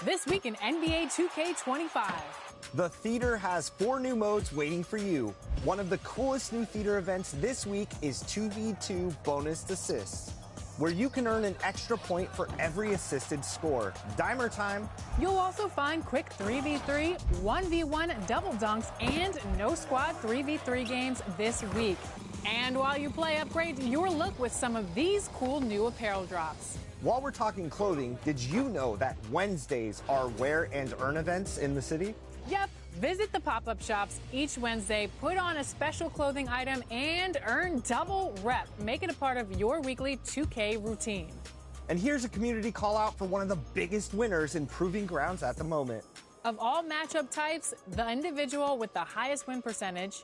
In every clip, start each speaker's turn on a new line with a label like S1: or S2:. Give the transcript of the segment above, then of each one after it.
S1: This week in NBA 2K25.
S2: The theater has 4 new modes waiting for you. One of the coolest new theater events this week is 2v2 bonus assists, where you can earn an extra point for every assisted score. Dimer time.
S1: You'll also find quick 3v3, 1v1 double dunks, and no squad 3v3 games this week. And while you play, upgrade your look with some of these cool new apparel drops.
S2: While we're talking clothing, did you know that Wednesdays are wear and earn events in the city?
S1: Yep, visit the pop-up shops each Wednesday, put on a special clothing item, and earn double rep. Make it a part of your weekly 2K routine.
S2: And here's a community call out for one of the biggest winners in Proving Grounds at the moment.
S1: Of all matchup types, the individual with the highest win percentage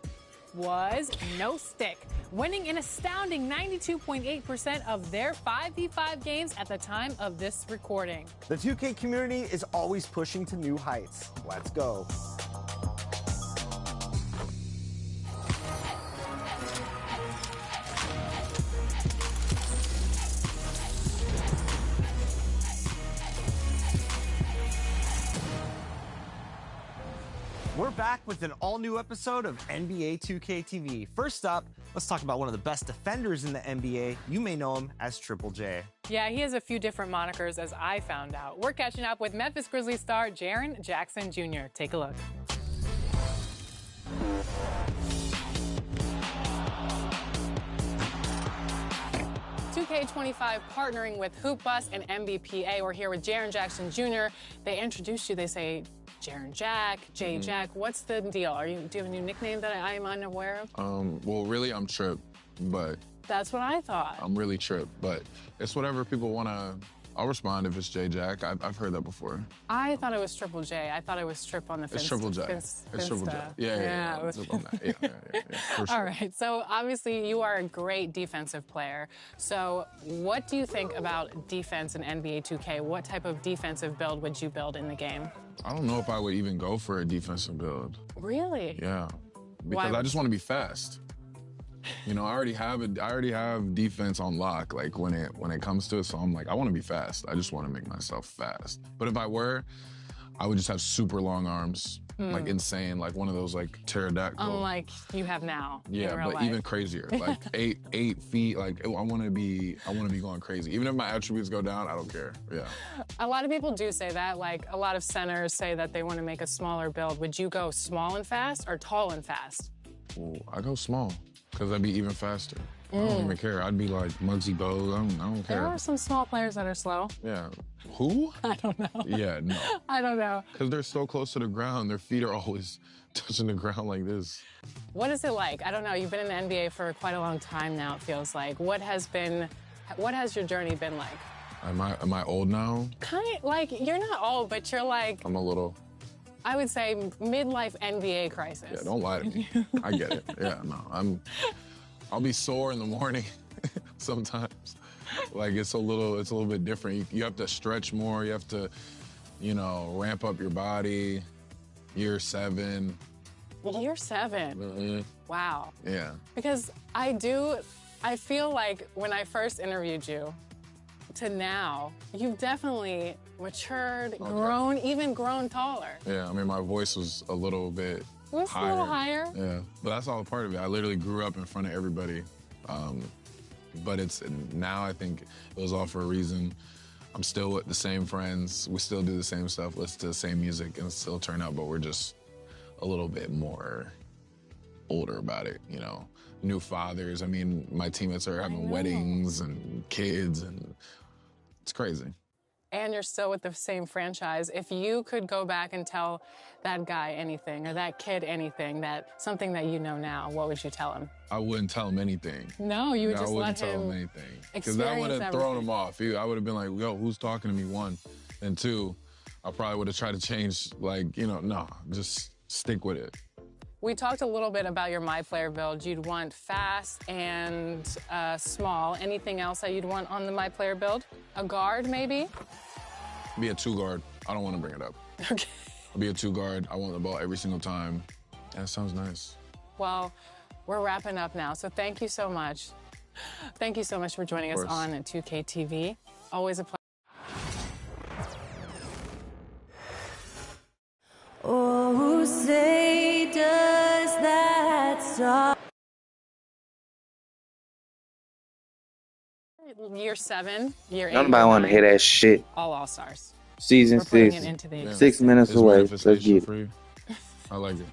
S1: was No Stick, winning an astounding 92.8% of their 5v5 games at the time of this recording.
S2: The 2K community is always pushing to new heights. Let's go. We're back with an all-new episode of NBA 2K TV. First up, let's talk about one of the best defenders in the NBA. You may know him as Triple J.
S1: Yeah, he has a few different monikers, as I found out. We're catching up with Memphis Grizzlies star Jaren Jackson Jr. Take a look. K25 partnering with Hoop Bus and MBPA. We're here with Jaren Jackson Jr. They introduced you. They say Jaren Jack, J Jack. What's the deal? Do you have a new nickname that I am unaware of?
S3: Well, really, I'm Trip, but
S1: that's what I thought.
S3: I'm really Trip, but it's whatever people want to. I'll respond if it's J Jack. I've heard that before.
S1: I thought it was Triple J. I thought it was Trip on the Finsta.
S3: It's Triple J. It's Triple J. Yeah. For sure.
S1: All right. So obviously you are a great defensive player. So what do you think about defense in NBA 2K? What type of defensive build would you build in the game?
S3: I don't know if I would even go for a defensive build.
S1: Really?
S3: Yeah. Because I just want to be fast. You know, I already have defense on lock, like when it comes to it. So I'm like, I want to be fast. I just want to make myself fast. But if I were, I would just have super long arms, like insane, like one of those like pterodactyl.
S1: Unlike you have now.
S3: Yeah,
S1: in real
S3: but
S1: life.
S3: even crazier, like 8 feet. Like I want to be going crazy. Even if my attributes go down, I don't care. Yeah.
S1: A lot of people do say that. Like a lot of centers say that they want to make a smaller build. Would you go small and fast or tall and fast?
S3: Ooh, I go small. Because I'd be even faster. I don't even care. I'd be like Muggsy Bogues. I don't care.
S1: There are some small players that are slow.
S3: Yeah. Who?
S1: I don't know.
S3: Yeah, no.
S1: I don't know.
S3: Because they're so close to the ground. Their feet are always touching the ground like this.
S1: What is it like? I don't know. You've been in the NBA for quite a long time now, it feels like. What has your journey been like?
S3: Am I old now?
S1: Kind of like, you're not old, but you're like,
S3: I'm a little.
S1: I would say midlife NBA crisis.
S3: Yeah, don't lie to me. I get it. Yeah, no, I'll be sore in the morning sometimes. Like it's a little bit different. You have to stretch more. You have to, ramp up your body. Year 7.
S1: Year 7?
S3: Mm-hmm.
S1: Wow.
S3: Yeah.
S1: Because I feel like when I first interviewed you to now, you've definitely matured, grown taller.
S3: Yeah, I mean, my voice was a little bit
S1: It was a little higher.
S3: Yeah, but that's all a part of it. I literally grew up in front of everybody. But now I think it was all for a reason. I'm still with the same friends. We still do the same stuff, listen to the same music, and still turn out, but we're just a little bit more older about it, New fathers. I mean, my teammates are having weddings and kids, and it's crazy.
S1: And you're still with the same franchise. If you could go back and tell that guy anything or that kid anything, something that you know now, what would you tell him?
S3: I wouldn't tell him anything.
S1: No, you would just
S3: I wouldn't
S1: let
S3: tell
S1: him
S3: him anything.
S1: Because
S3: that would have thrown him off. I would have been like, yo, who's talking to me, 1? And 2, I probably would have tried to change, no, just stick with it.
S1: We talked a little bit about your My Player build. You'd want fast and small. Anything else that you'd want on the My Player build? A guard, maybe?
S3: Be a 2 guard. I don't want to bring it up.
S1: Okay.
S3: I'll be a 2 guard. I want the ball every single time. That sounds nice.
S1: Well, we're wrapping up now, so thank you so much. Thank you so much for joining us on 2K TV. Always a pleasure. Year 7, year 8,
S4: Nobody want to hear that shit.
S1: all-stars.
S4: Season
S1: We're putting
S4: 6,
S1: it into the
S3: Yeah.
S4: 6 minutes
S3: It's
S4: away.
S3: manifestation
S4: Let's get it.
S3: for you. I like it.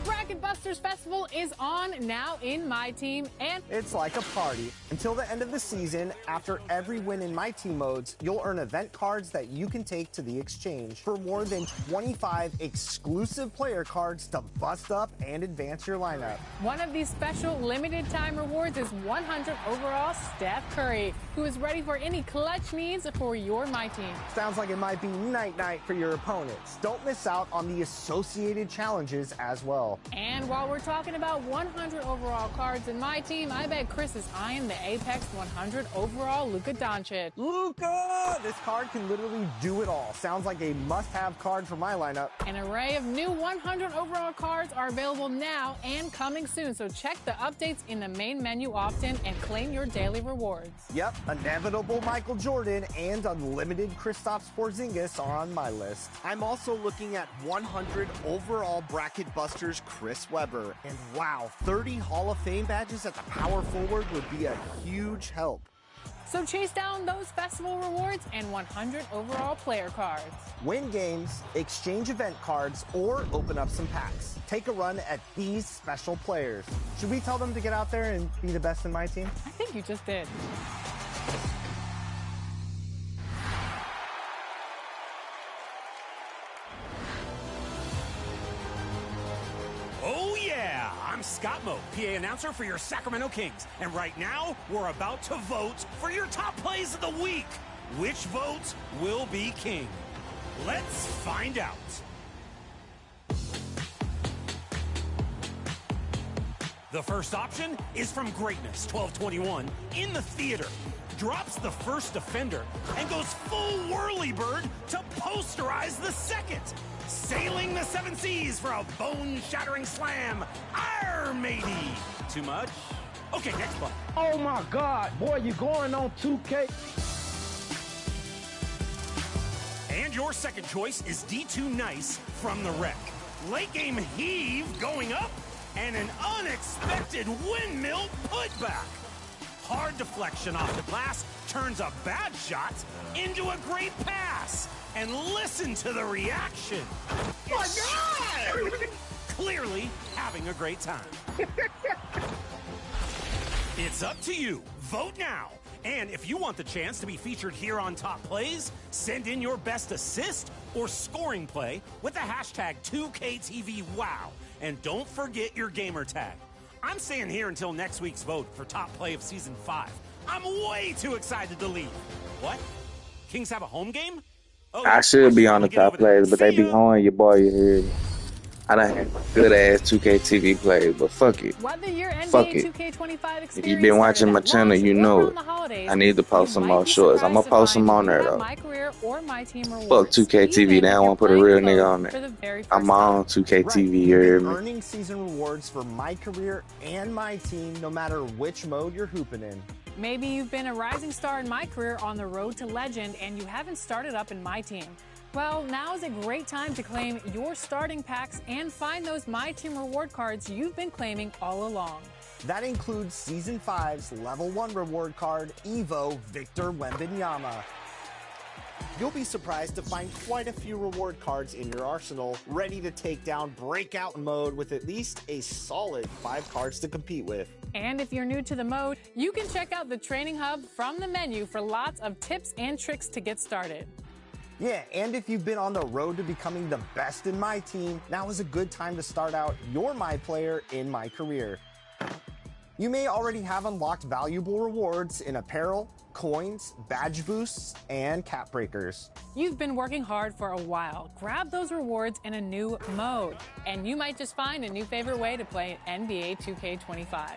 S1: Bracket Busters Festival is on now in My Team, and
S2: It's like a party. Until the end of the season, after every win in My Team modes, you'll earn event cards that you can take to the exchange for more than 25 exclusive player cards to bust up and advance your lineup.
S1: one of these special limited time rewards is 100 overall Steph Curry, who is ready for any clutch needs for your My Team.
S2: Sounds like it might be night-night for your opponents. Don't miss out on the associated challenges as well.
S1: And while we're talking about 100 overall cards in My Team, I bet Chris is eyeing the Apex 100 overall Luka Doncic.
S2: Luka! This card can literally do it all. Sounds like a must-have card for my lineup.
S1: An array of new 100 overall cards are available now and coming soon, so check the updates in the main menu often and claim your daily rewards.
S2: Yep, inevitable Michael Jordan and unlimited Kristaps Porzingis are on my list. I'm also looking at 100 overall Bracket Busters Chris Webber. And wow, 30 Hall of Fame badges at the power forward would be a huge help.
S1: So chase down those festival rewards and 100 overall player cards.
S2: Win games, exchange event cards, or open up some packs. Take a run at these special players. Should we tell them to get out there and be the best in My Team?
S1: I think you just did.
S5: Oh yeah, I'm Scott Moe, PA announcer for your Sacramento Kings. And right now, we're about to vote for your top plays of the week. Which vote will be king? Let's find out. The first option is from Greatness 1221 in the theater. Drops the first defender and goes full whirly-bird to posterize the second. Sailing the 7 seas for a bone-shattering slam. Arr, matey. Too much? Okay, next play.
S6: Oh my God, boy, you going on 2K?
S5: And your second choice is D2 Nice from the wreck. Late game heave going up and an unexpected windmill putback. Hard deflection off the glass turns a bad shot into a great pass. And listen to the reaction. My God! Clearly having a great time. It's up to you. Vote now. And if you want the chance to be featured here on Top Plays, send in your best assist or scoring play with the hashtag 2KTVWOW. And don't forget your gamer tag. I'm staying here until next week's vote for Top Play of Season 5. I'm way too excited to leave. What? Kings have a home game? Oh,
S4: I should be on the
S5: get
S4: top
S5: over there.
S4: players, but they
S5: See
S4: be
S5: ya.
S4: hoeing your boy, you hear me? I done had good ass 2K TV plays, but fuck it.
S1: Whether your
S4: Fuck
S1: NBA
S4: it.
S1: 2K25 experience
S4: If you've been watching my
S1: started at
S4: channel,
S1: launch
S4: you
S1: or
S4: know
S1: around
S4: it.
S1: the holidays,
S4: I need to post
S1: you
S4: some
S1: might
S4: more
S1: be
S4: shorts. I'm
S1: surprised
S4: gonna
S1: to
S4: post
S1: find
S4: them on
S1: you
S4: there
S1: have
S4: though.
S1: My Career or My Team rewards.
S4: Fuck 2K TV,
S1: Even
S4: they
S1: if
S4: don't
S1: you're
S4: want to put a
S1: playing
S4: real
S1: the
S4: nigga
S1: mode
S4: on
S1: for
S4: there.
S1: the very
S4: I'm
S1: first time.
S4: on 2K
S2: Right.
S4: TV, you
S2: You've
S4: hear
S2: been
S4: me?
S2: earning season rewards for My Career and My Team no matter which mode you're hooping in.
S1: Maybe you've been a rising star in My Career on the road to legend and you haven't started up in My Team. Well, now is a great time to claim your starting packs and find those My Team reward cards you've been claiming all along.
S2: That includes Season 5's Level 1 reward card, Evo Victor Wembanyama. You'll be surprised to find quite a few reward cards in your arsenal, ready to take down breakout mode with at least a solid 5 cards to compete with.
S1: And if you're new to the mode, you can check out the Training Hub from the menu for lots of tips and tricks to get started.
S2: Yeah, and if you've been on the road to becoming the best in My Team, now is a good time to start out your My Player in My Career. You may already have unlocked valuable rewards in apparel, coins, badge boosts, and cap breakers.
S1: You've been working hard for a while. Grab those rewards in a new mode, and you might just find a new favorite way to play NBA 2K25.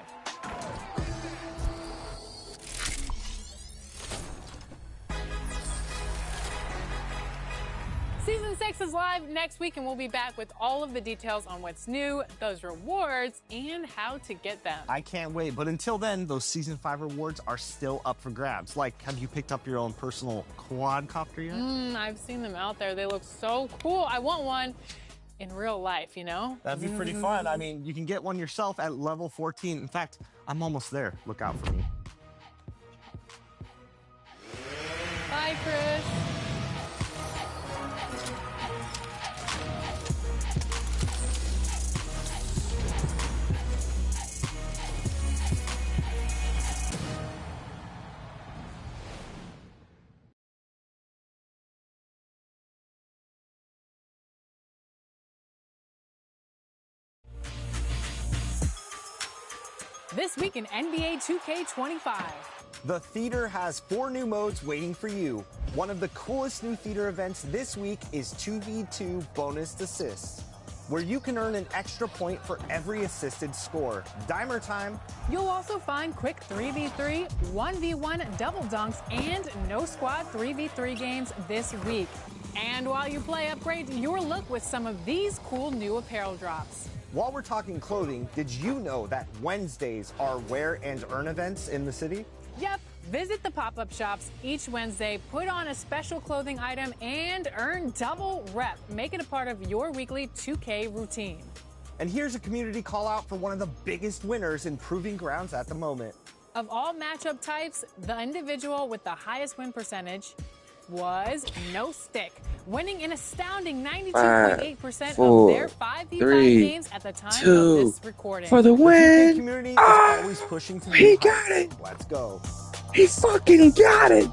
S1: Season 6 is live next week, and we'll be back with all of the details on what's new, those rewards, and how to get them.
S2: I can't wait. But until then, those Season 5 rewards are still up for grabs. Like, have you picked up your own personal quadcopter yet?
S1: I've seen them out there. They look so cool. I want one in real life, you know?
S2: That'd be pretty fun. I mean, you can get one yourself at level 14. In fact, I'm almost there. Look out for me.
S1: Bye, Chris. This week in NBA 2K25.
S2: The theater has 4 new modes waiting for you. One of the coolest new theater events this week is 2v2 bonus assists, where you can earn an extra point for every assisted score. Dimer time.
S1: You'll also find quick 3v3, 1v1 double dunks, and no squad 3v3 games this week. And while you play, upgrade your look with some of these cool new apparel drops.
S2: While we're talking clothing, did you know that Wednesdays are wear and earn events in the city?
S1: Yep, visit the pop-up shops each Wednesday, put on a special clothing item, and earn double rep. Make it a part of your weekly 2K routine.
S2: And here's a community call out for one of the biggest winners in Proving Grounds at the moment.
S1: Of all matchup types, the individual with the highest win percentage was No Stick, winning an astounding 92.8% of their 5v5 games at the time of this recording.
S4: For the
S2: The
S4: win!
S2: community is always pushing to
S4: He
S2: new
S4: got
S2: heights.
S4: it!
S2: Let's go.
S4: He fucking got it!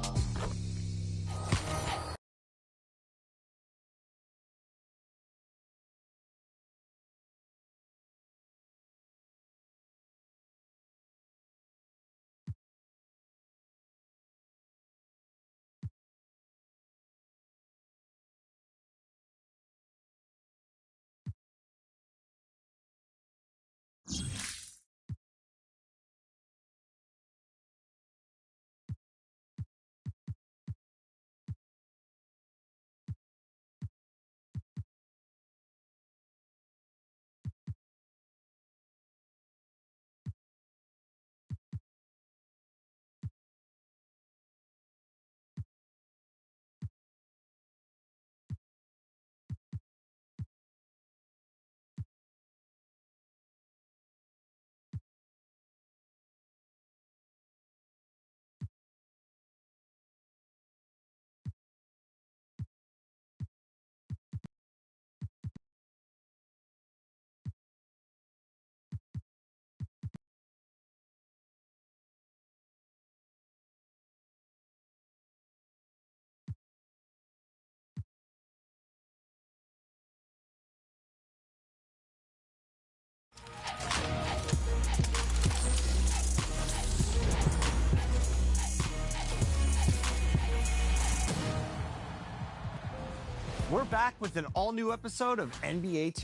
S2: We're back with an all-new episode of NBA 2.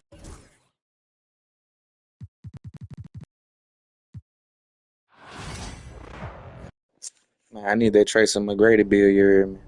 S4: Man, I need that Tracy McGrady bill, you hear me?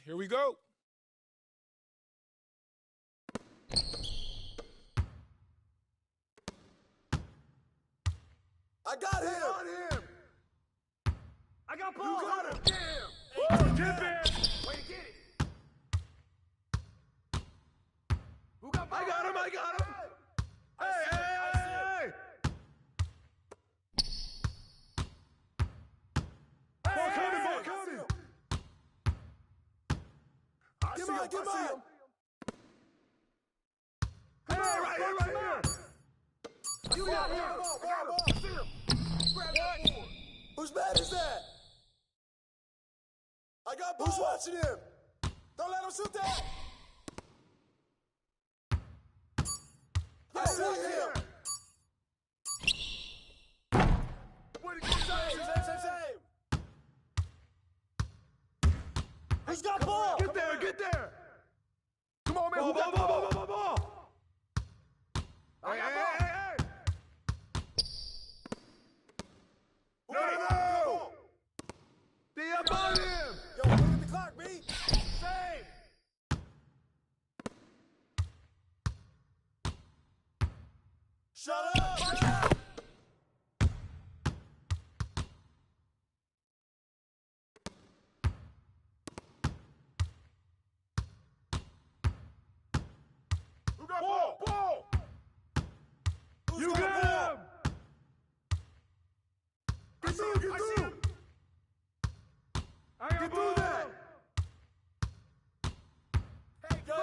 S7: Here we go.
S8: I got him.
S5: I got ball.
S8: You got him.
S5: Damn.
S8: Tip it.
S5: Way to get it. Who got ball?
S8: I got him. Hey. Ball coming. I see him.
S5: Hey,
S8: right here.
S5: You got him.
S8: Ball.
S5: Grab that board.
S8: Whose bat is that? I got ball. Who's watching him? Don't let him shoot that. I see him. Same. Who's got ball?
S7: Get there. Come on, man.
S8: Ball.
S7: Hey.
S8: No.
S7: Be up on him.
S8: Yo, look at the clock, B.
S5: Same.
S8: Shut up.
S7: Who got ball?
S8: Who's
S7: You
S8: got
S7: got
S8: ball?
S7: him. Get through. I got
S8: Get
S7: ball.
S8: through that.
S5: Hey,
S8: Yo,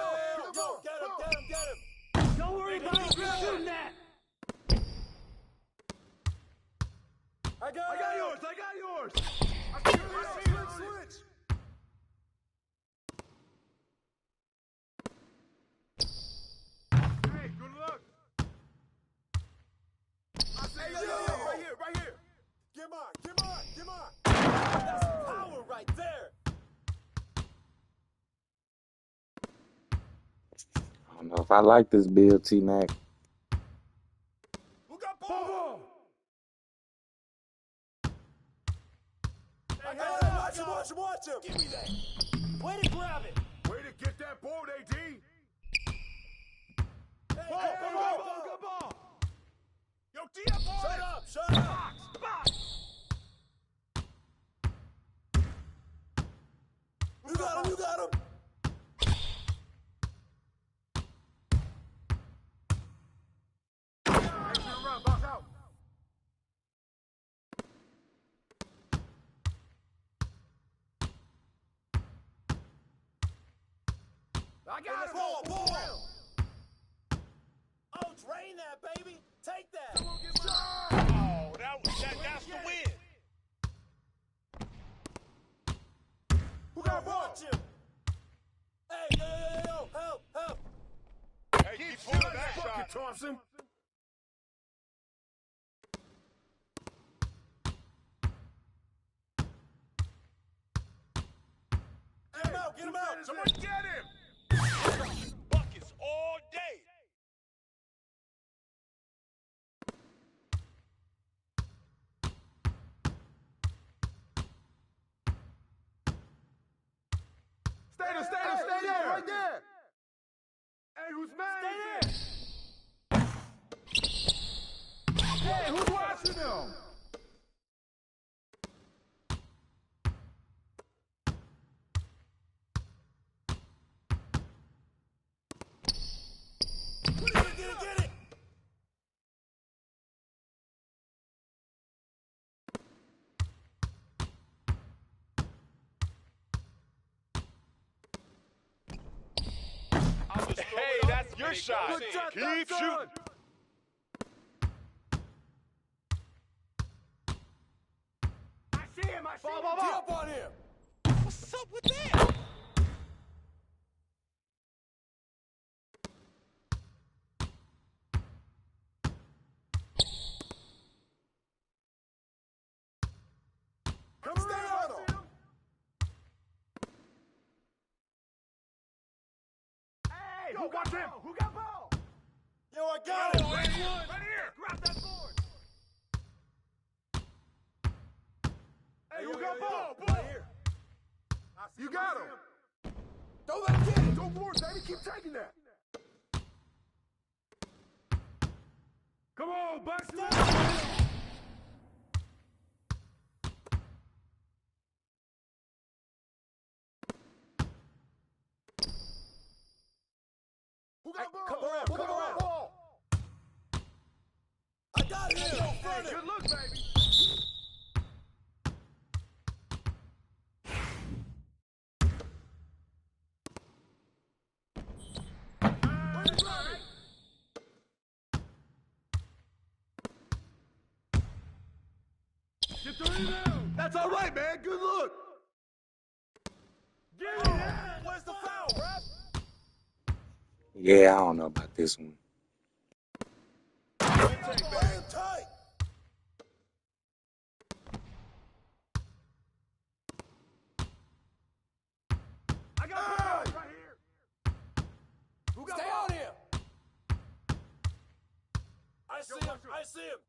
S8: get him.
S5: Don't worry about it. You're shooting that.
S8: I got yours.
S7: I see yours.
S8: Switch.
S7: Hey, good luck.
S8: Hey, yo, right here. Get mine. That's power right there.
S4: I don't know if I like this build, T-Mac.
S8: Who got ball?
S5: Hey,
S8: Watch him.
S5: Give me that. Way to grab it.
S7: Way to get that board, AD.
S8: Hey,
S7: Good ball.
S5: Yo, D up on it.
S8: Shut up.
S5: Box.
S8: You got him.
S7: Run, box out.
S5: I got him.
S8: Ball.
S5: Oh, drain that, baby. Take that.
S7: Oh, that's the win.
S8: Who got ball?
S5: Watch him.
S8: Hey, yo, help.
S7: Hey, keep pulling that shot.
S8: Thompson. Get him out.
S7: Someone get him. Stay there, right there. Hey, who's mad? Stay there. Hey, who's watching them?
S8: Get it.
S7: Hey, that's your shot.
S8: Good shot,
S7: Keep
S8: son.
S7: shooting.
S8: I see him.
S7: Ball.
S8: Get up on him.
S5: What's up with that?
S8: Come stay on him.
S7: Hey, who got him? Who got ball?
S8: Yo, I got him.
S7: Right here. Grab that board. Hey, who got ball?
S8: Right here.
S7: You got him.
S8: Don't let him get it.
S7: Go forward, baby. Keep taking that. Come on, Buxton.
S8: Who got ball?
S7: Come around.
S8: Come around.
S7: Ball.
S8: I got him. Yo,
S7: Hey,
S8: front him.
S7: good look, baby. Get the rebound. That's all right, man. Good look. Get it.
S8: Where's the foul, ref?
S4: Yeah, I don't know about this one.
S8: Play him tight.
S7: I got ball right here. Who got
S8: Stay
S7: ball?
S8: on him. I see him.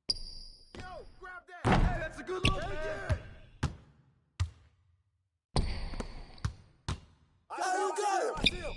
S7: Yo, grab that. Hey, that's a good look, man.
S8: You got him. I see him.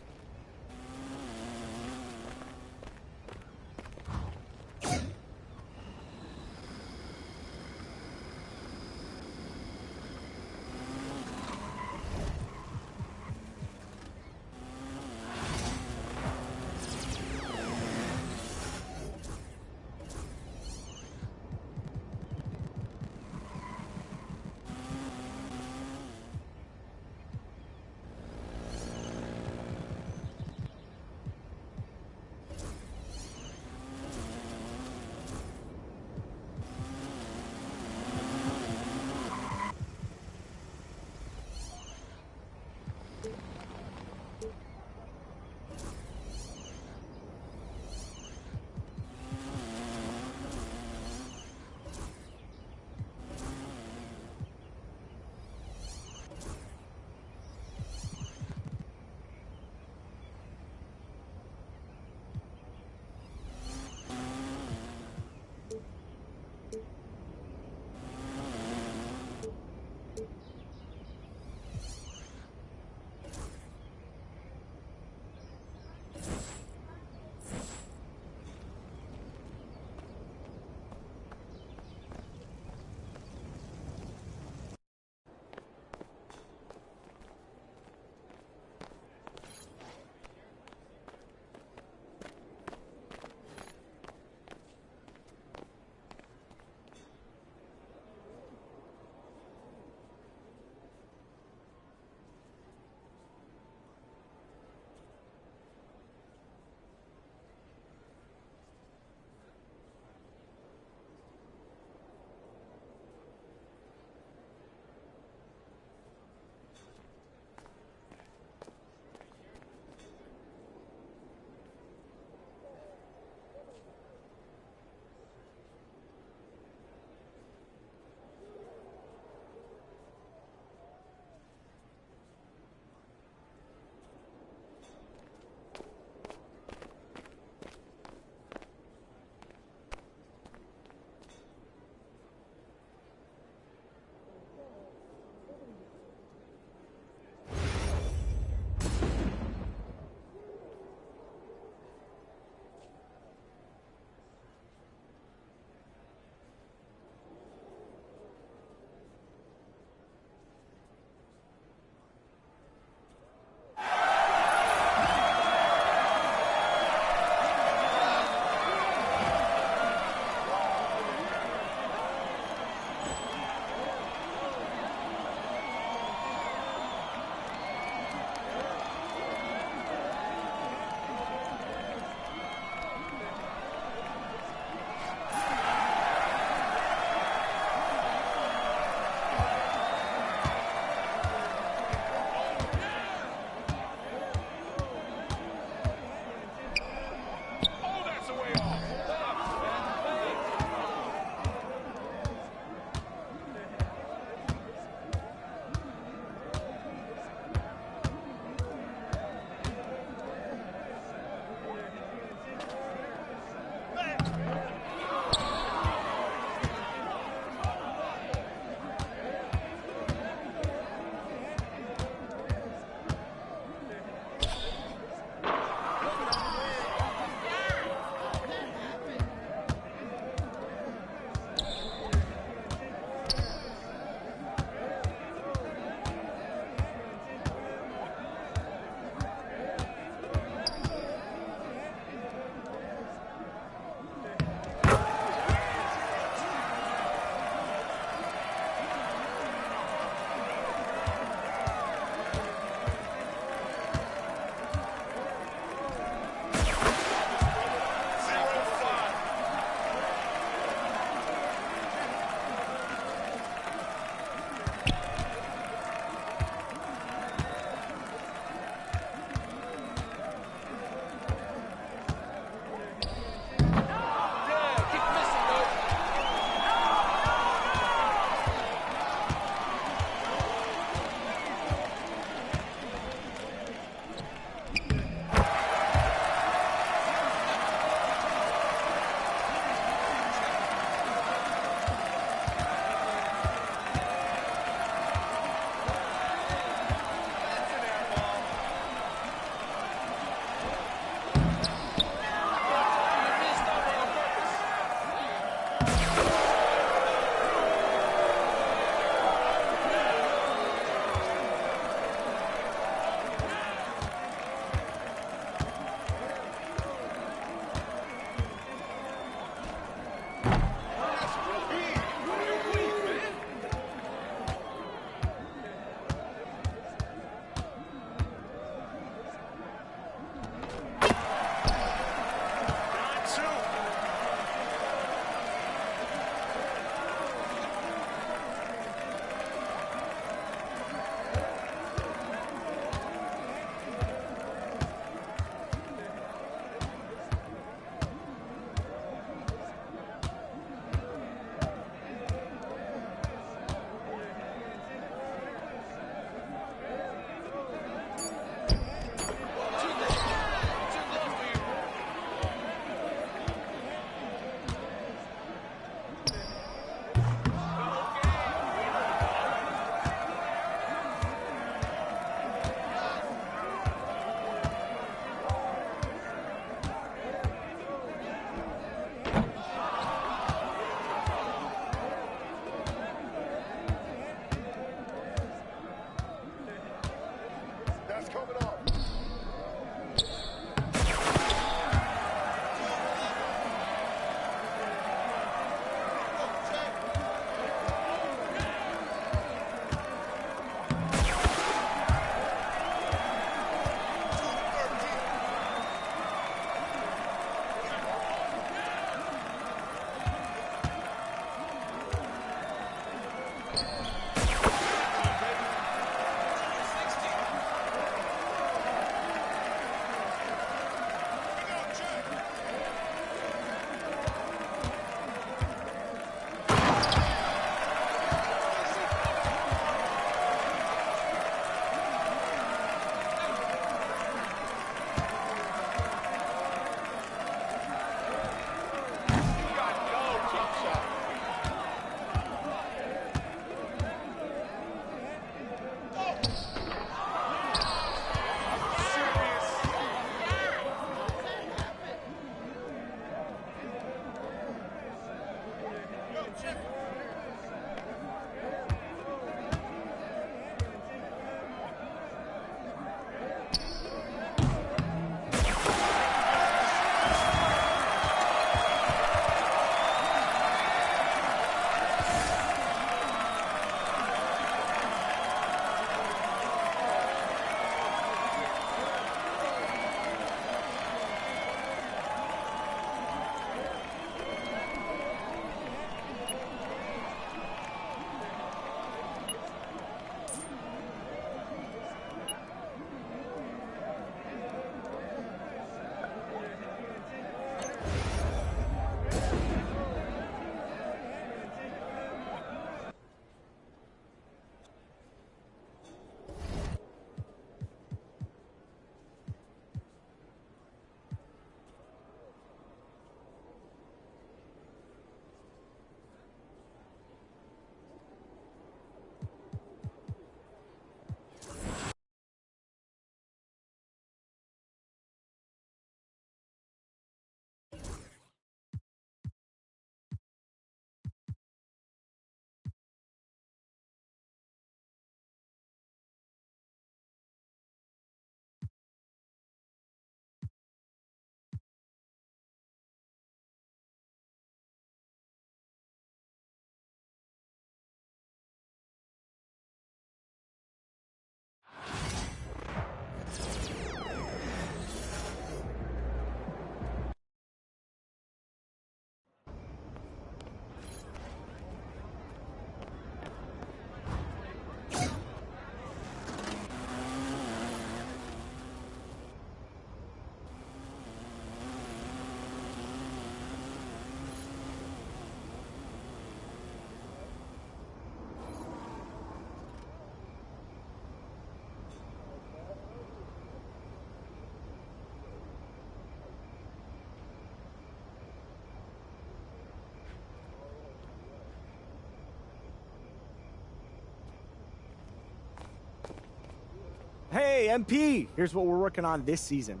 S2: Hey, MP, here's what we're working on this season.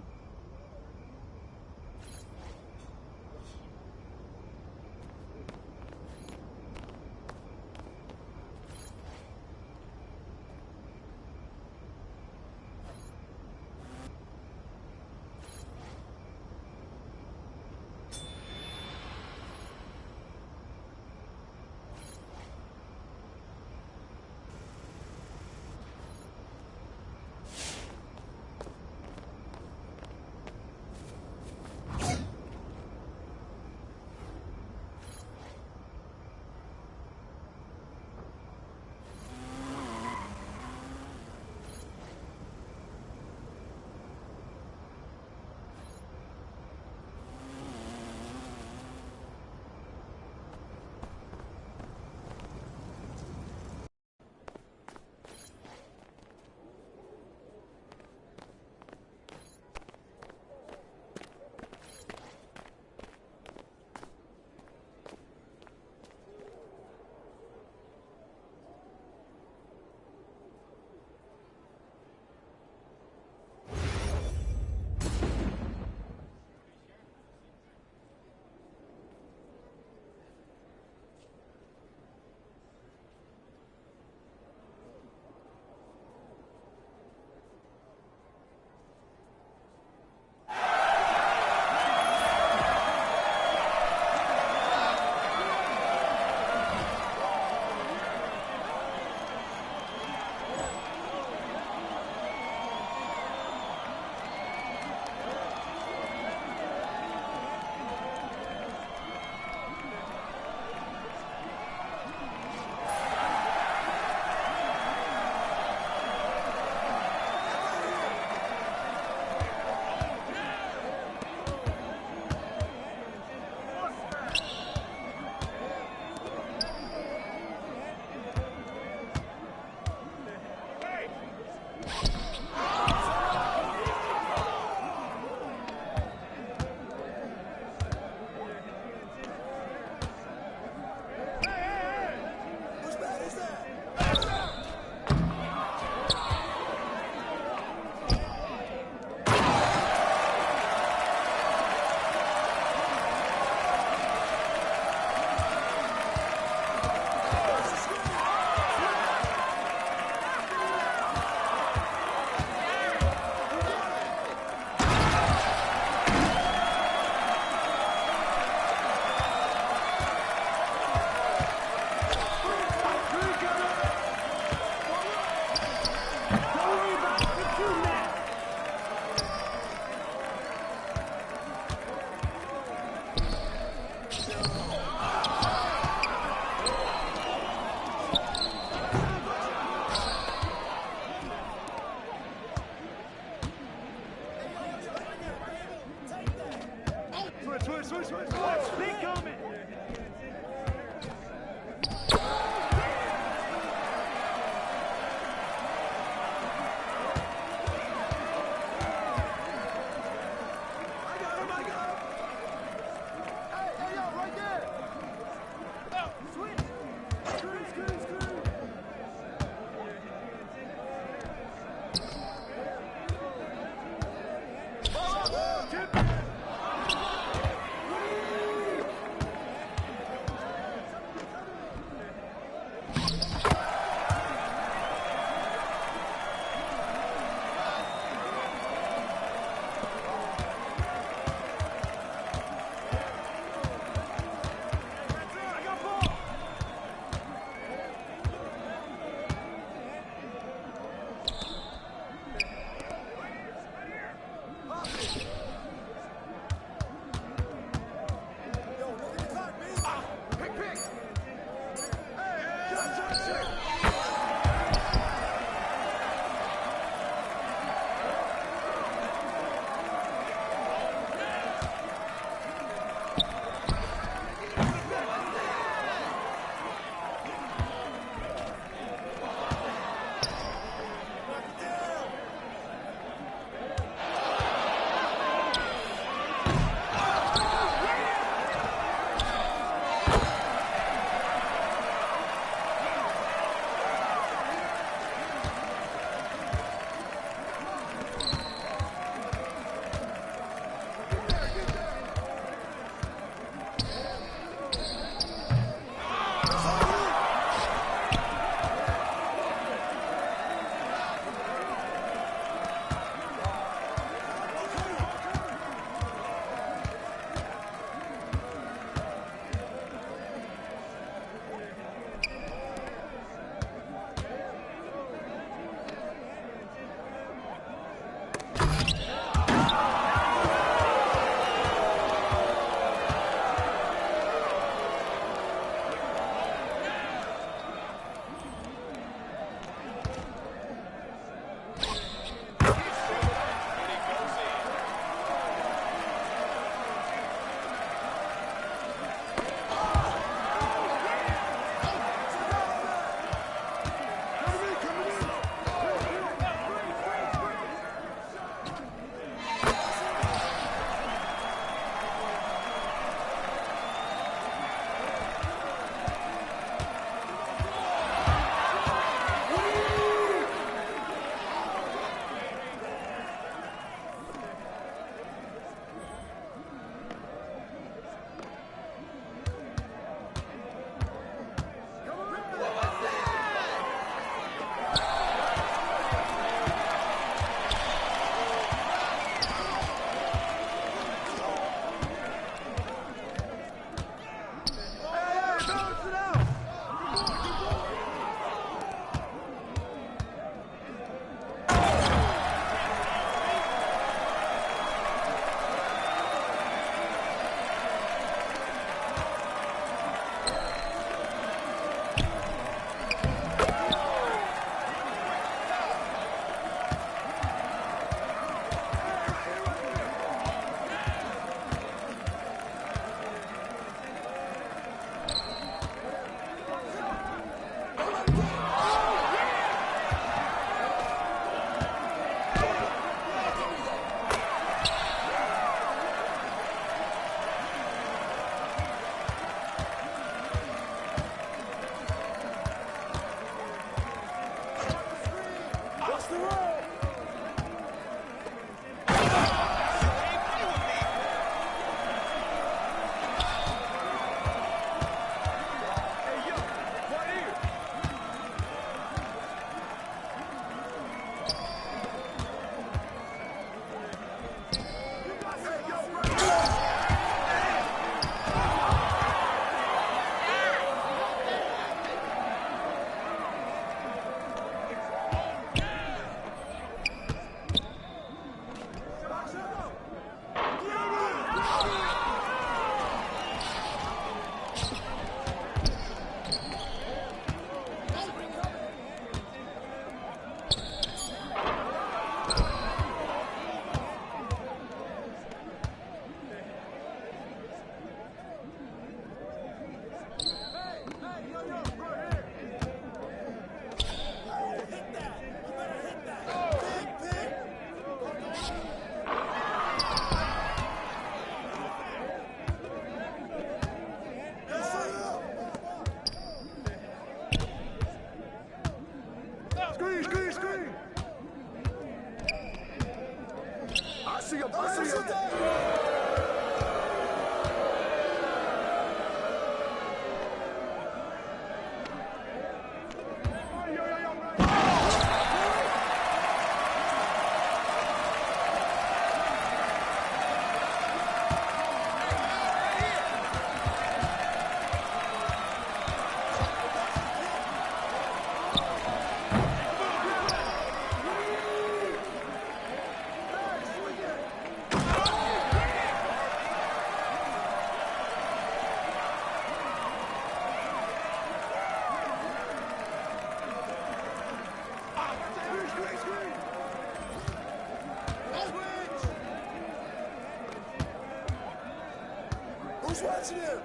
S8: Who's watching him?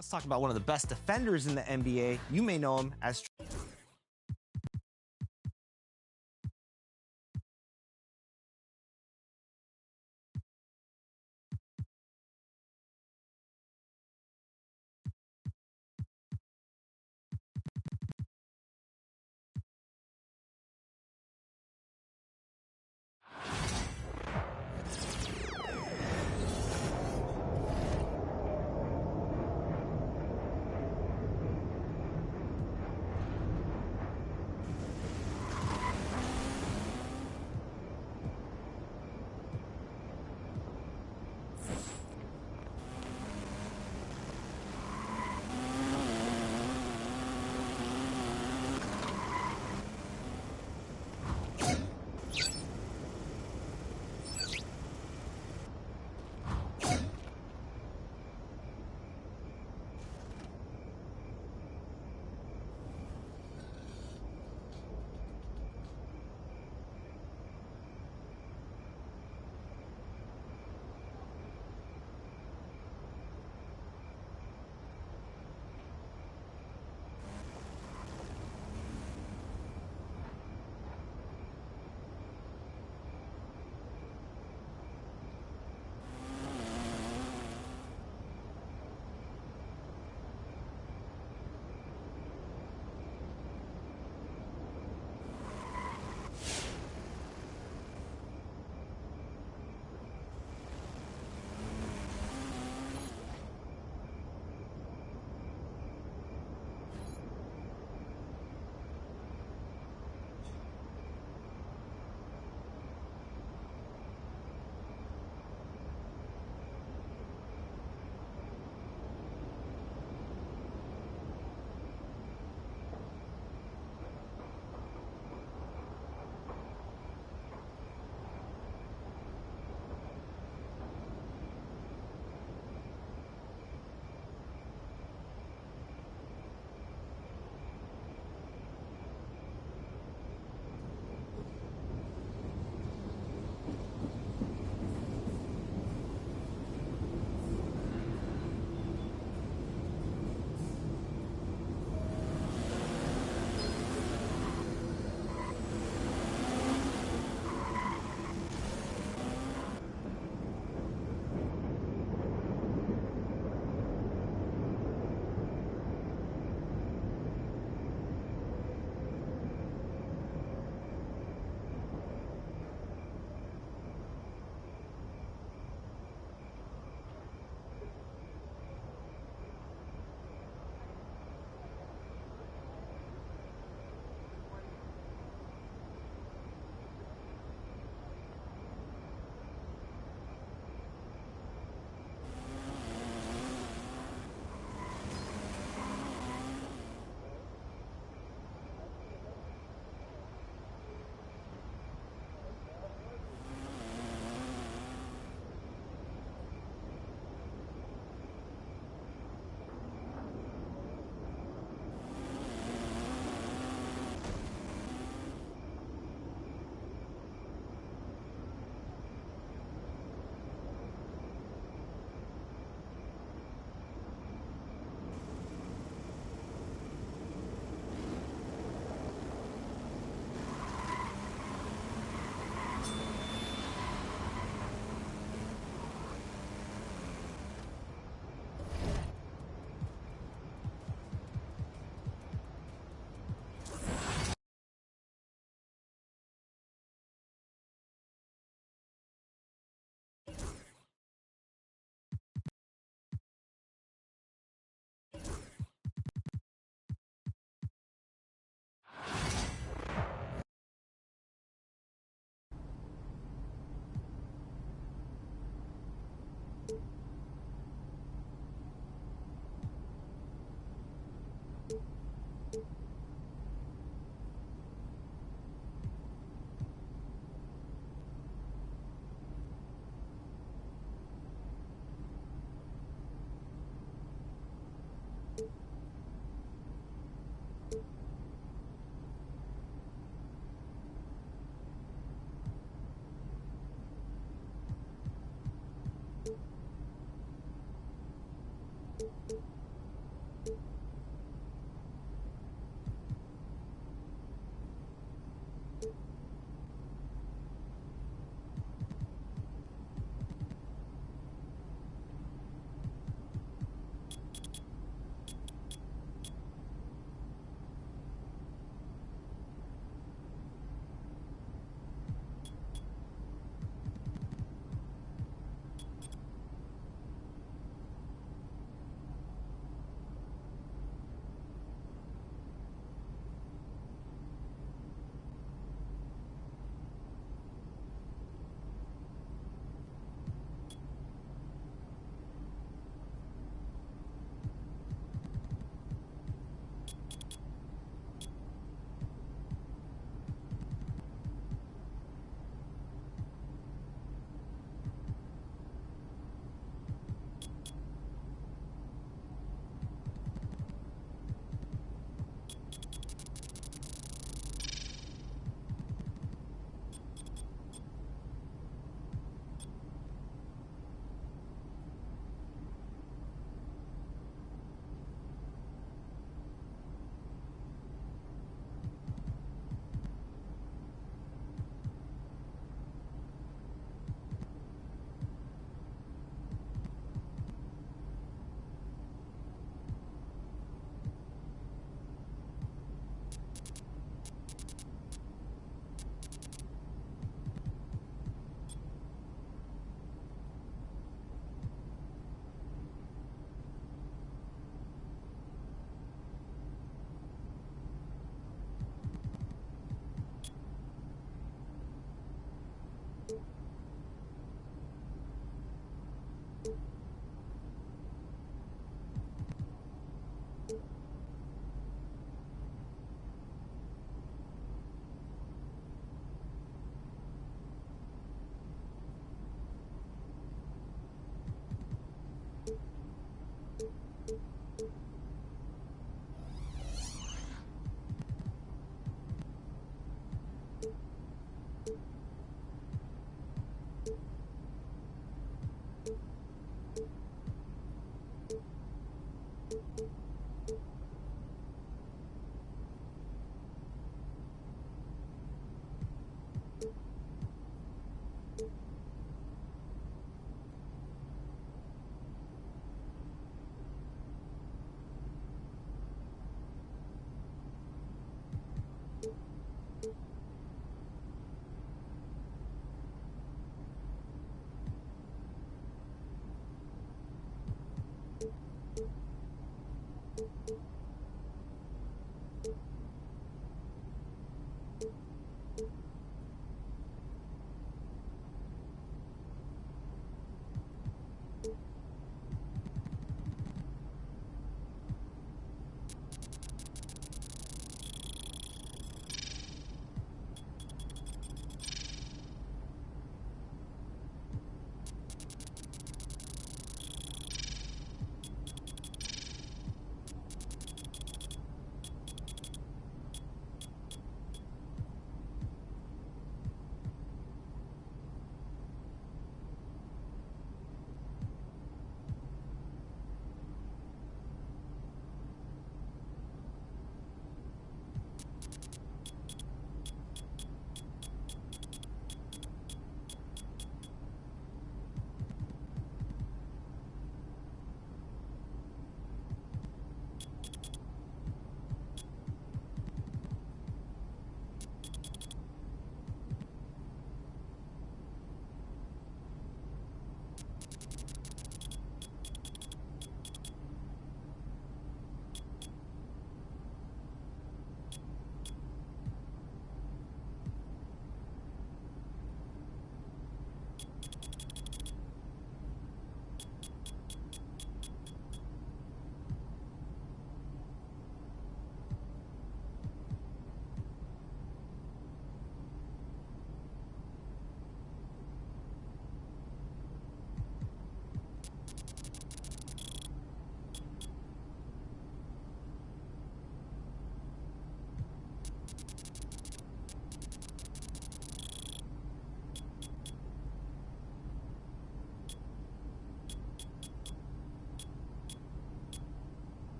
S2: Let's talk about one of the best defenders in the NBA. You may know him as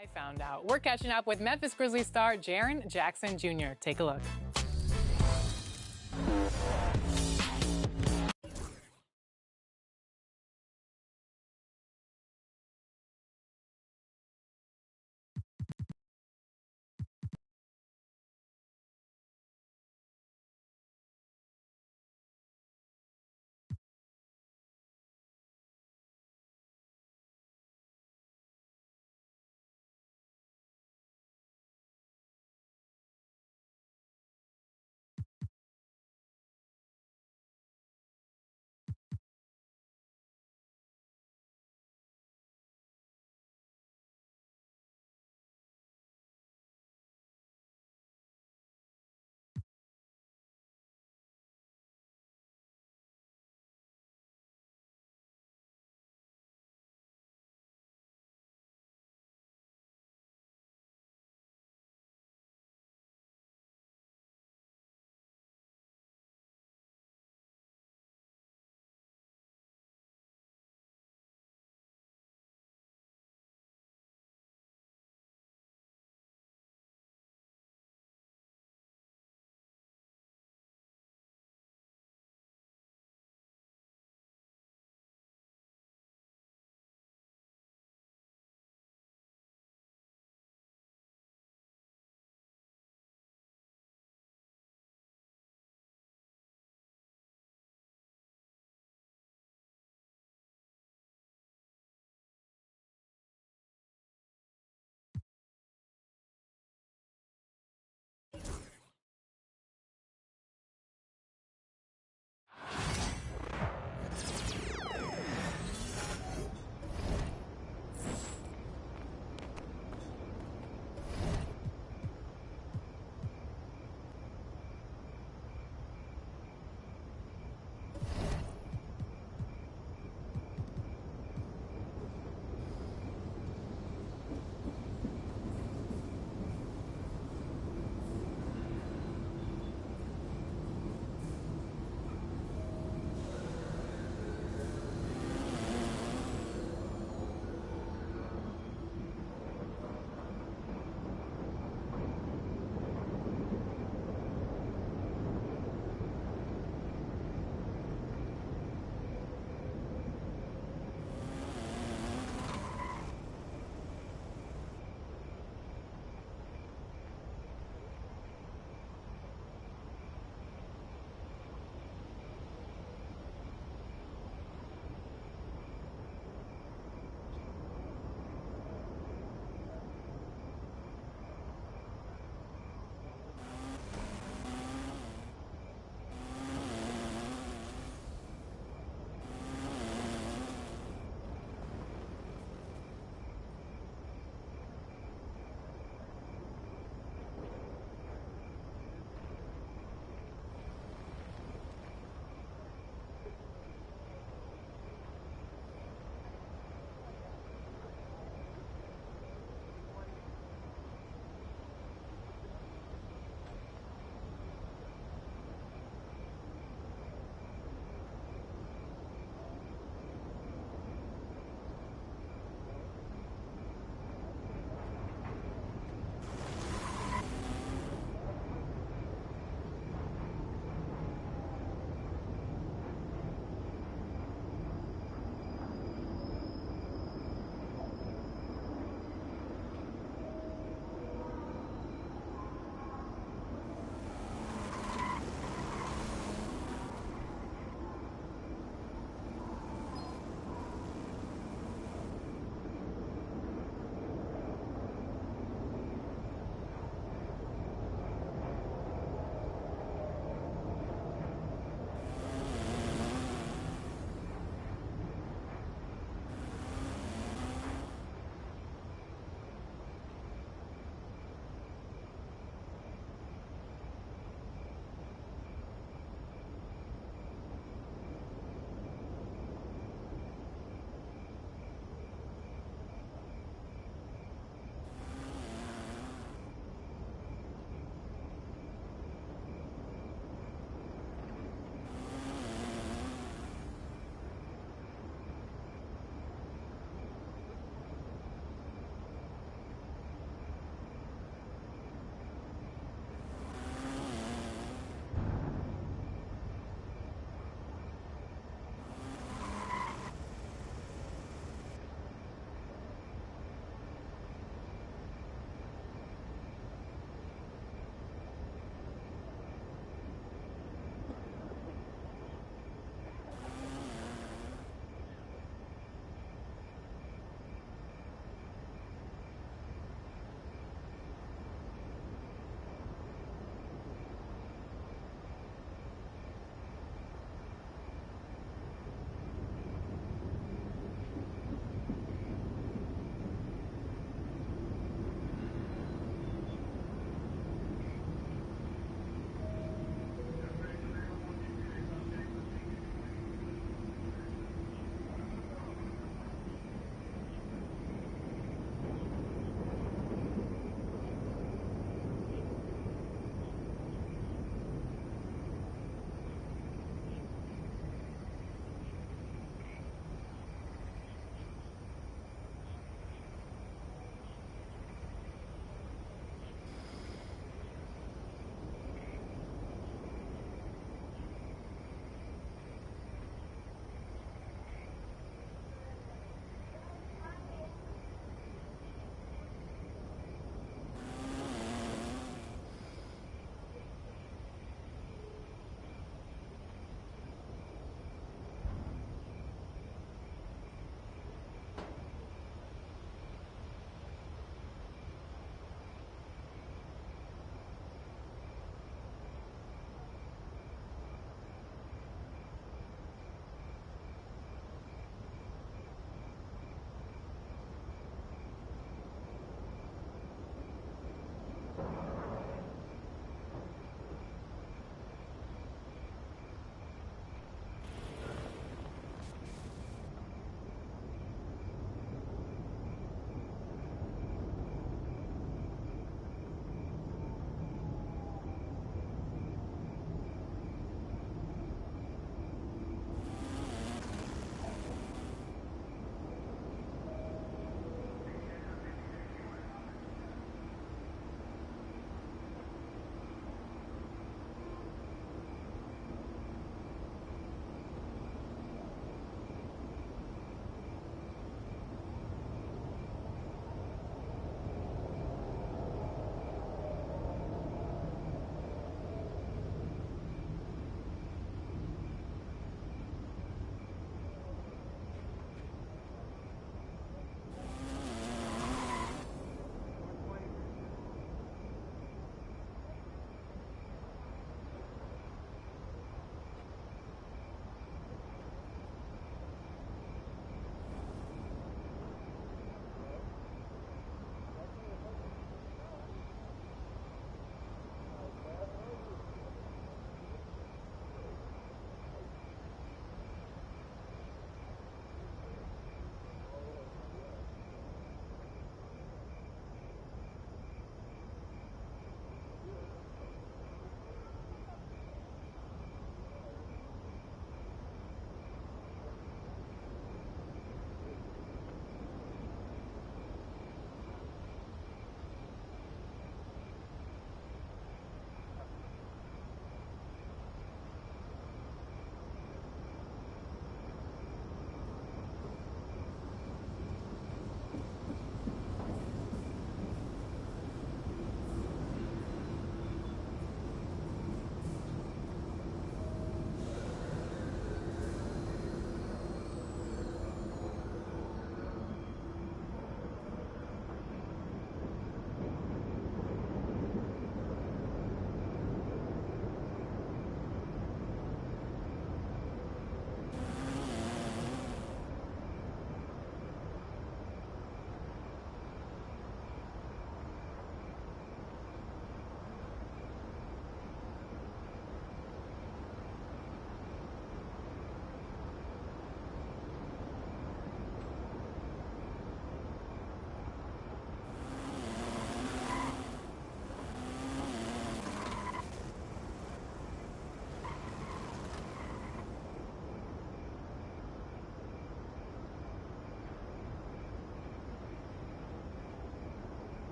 S1: I found out. We're catching up with Memphis Grizzlies star Jaren Jackson Jr. Take a look.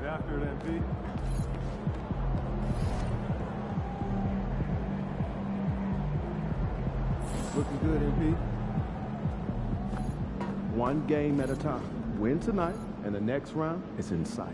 S7: Get after it, MP. Looking good, MP. One game at a time. Win tonight, and the next round is in sight.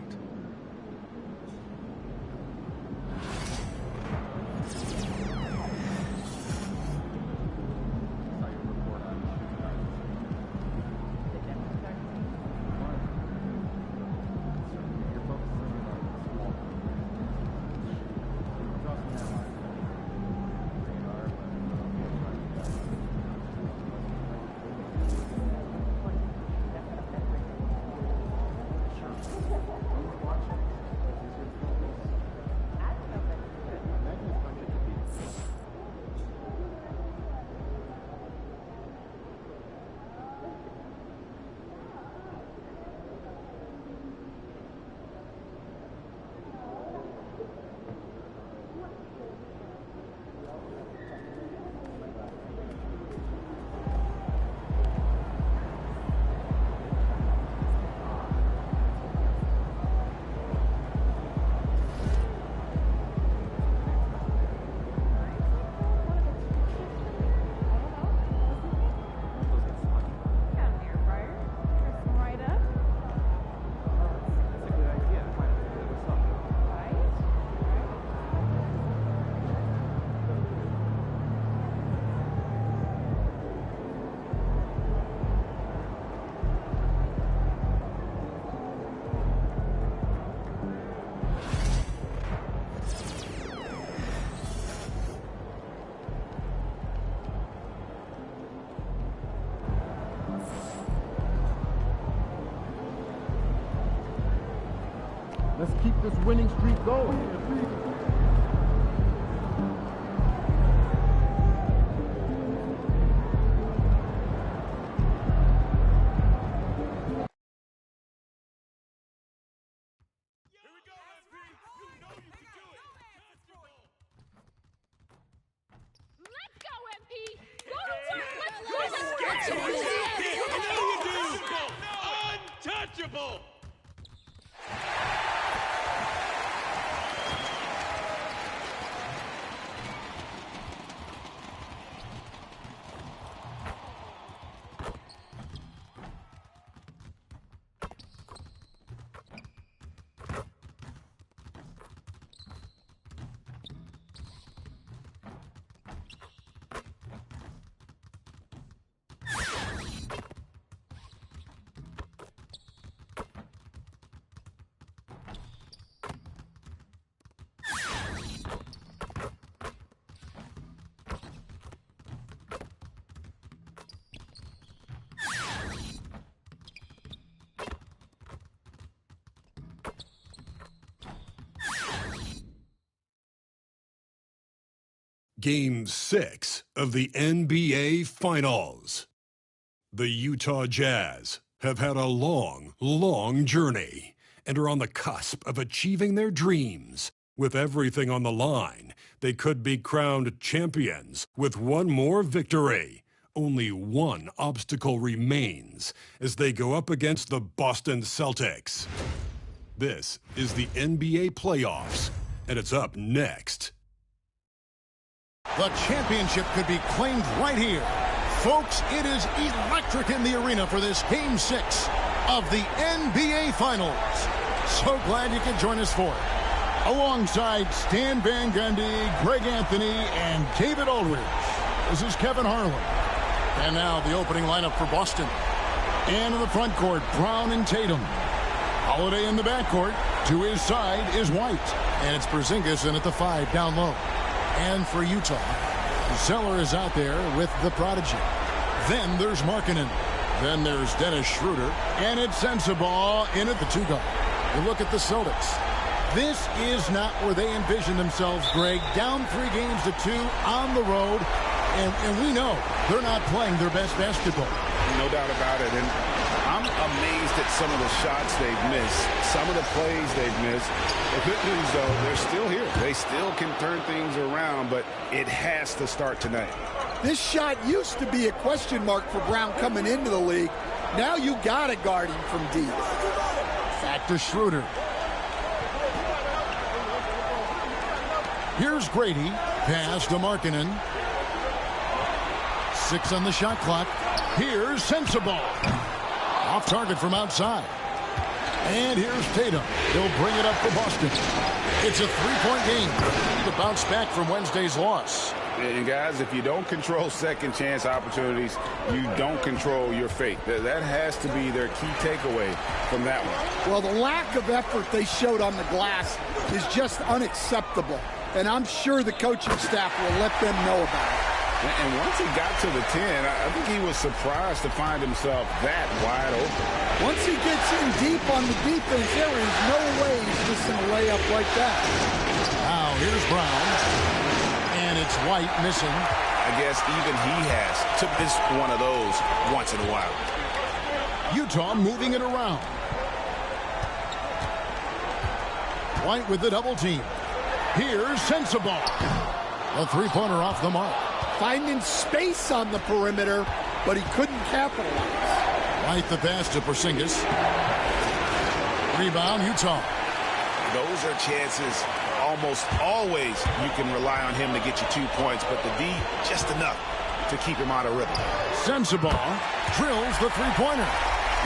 S7: Let's keep this winning streak going.
S5: Untouchable!
S9: Game 6 of the NBA Finals. The Utah Jazz have had a long, long journey and are on the cusp of achieving their dreams. With everything on the line, they could be crowned champions with one more victory. Only one obstacle remains as they go up against the Boston Celtics. This is the NBA playoffs, and it's up next.
S10: The championship could be claimed right here. Folks, it is electric in the arena for this Game 6 of the NBA Finals. So glad you could join us for it. Alongside Stan Van Gundy, Greg Anthony, and David Aldridge, this is Kevin Harlan. And now the opening lineup for Boston. And in the front court, Brown and Tatum. Holiday in the backcourt. To his side is White. And it's Porzingis in at the 5 down low. And for Utah, Zeller is out there with the prodigy. Then there's Markkanen. Then there's Dennis Schroeder. And it's Sensabaugh in at the 2 guard. You look at the Celtics. This is not where they envision themselves, Greg. Down 3 games to 2 on the road. And we know they're not playing their best basketball.
S11: No doubt about it. And I'm amazed at some of the shots they've missed, some of the plays they've missed. The good news, though, they're still here. They still can turn things around, but it has to start tonight.
S12: This shot used to be a question mark for Brown coming into the league. Now you got to guard him from deep.
S10: Back to Schroeder. Here's Grady. Pass to Markkanen. 6 on the shot clock. Here's Sensabaugh. Off target from outside. And here's Tatum. He'll bring it up for Boston. It's a 3-point game to bounce back from Wednesday's loss.
S11: And guys, if you don't control second chance opportunities, you don't control your fate. That has to be their key takeaway from that one.
S12: Well, the lack of effort they showed on the glass is just unacceptable. And I'm sure the coaching staff will let them know about it.
S11: And once he got to the 10, I think he was surprised to find himself that wide open.
S12: Once he gets in deep on the defense, there is no way he's missing a layup like that.
S10: Now, here's Brown. And it's White missing.
S11: I guess even he has to miss one of those once in a while.
S10: Utah moving it around. White with the double team. Here's Sensabaugh. A three-pointer off the mark.
S12: Finding space on the perimeter, but he couldn't capitalize.
S10: White the pass to Porzingis. Rebound, Utah.
S11: Those are chances almost always you can rely on him to get you 2 points, but the D, just enough to keep him out of rhythm.
S10: Sensabaugh drills the three-pointer.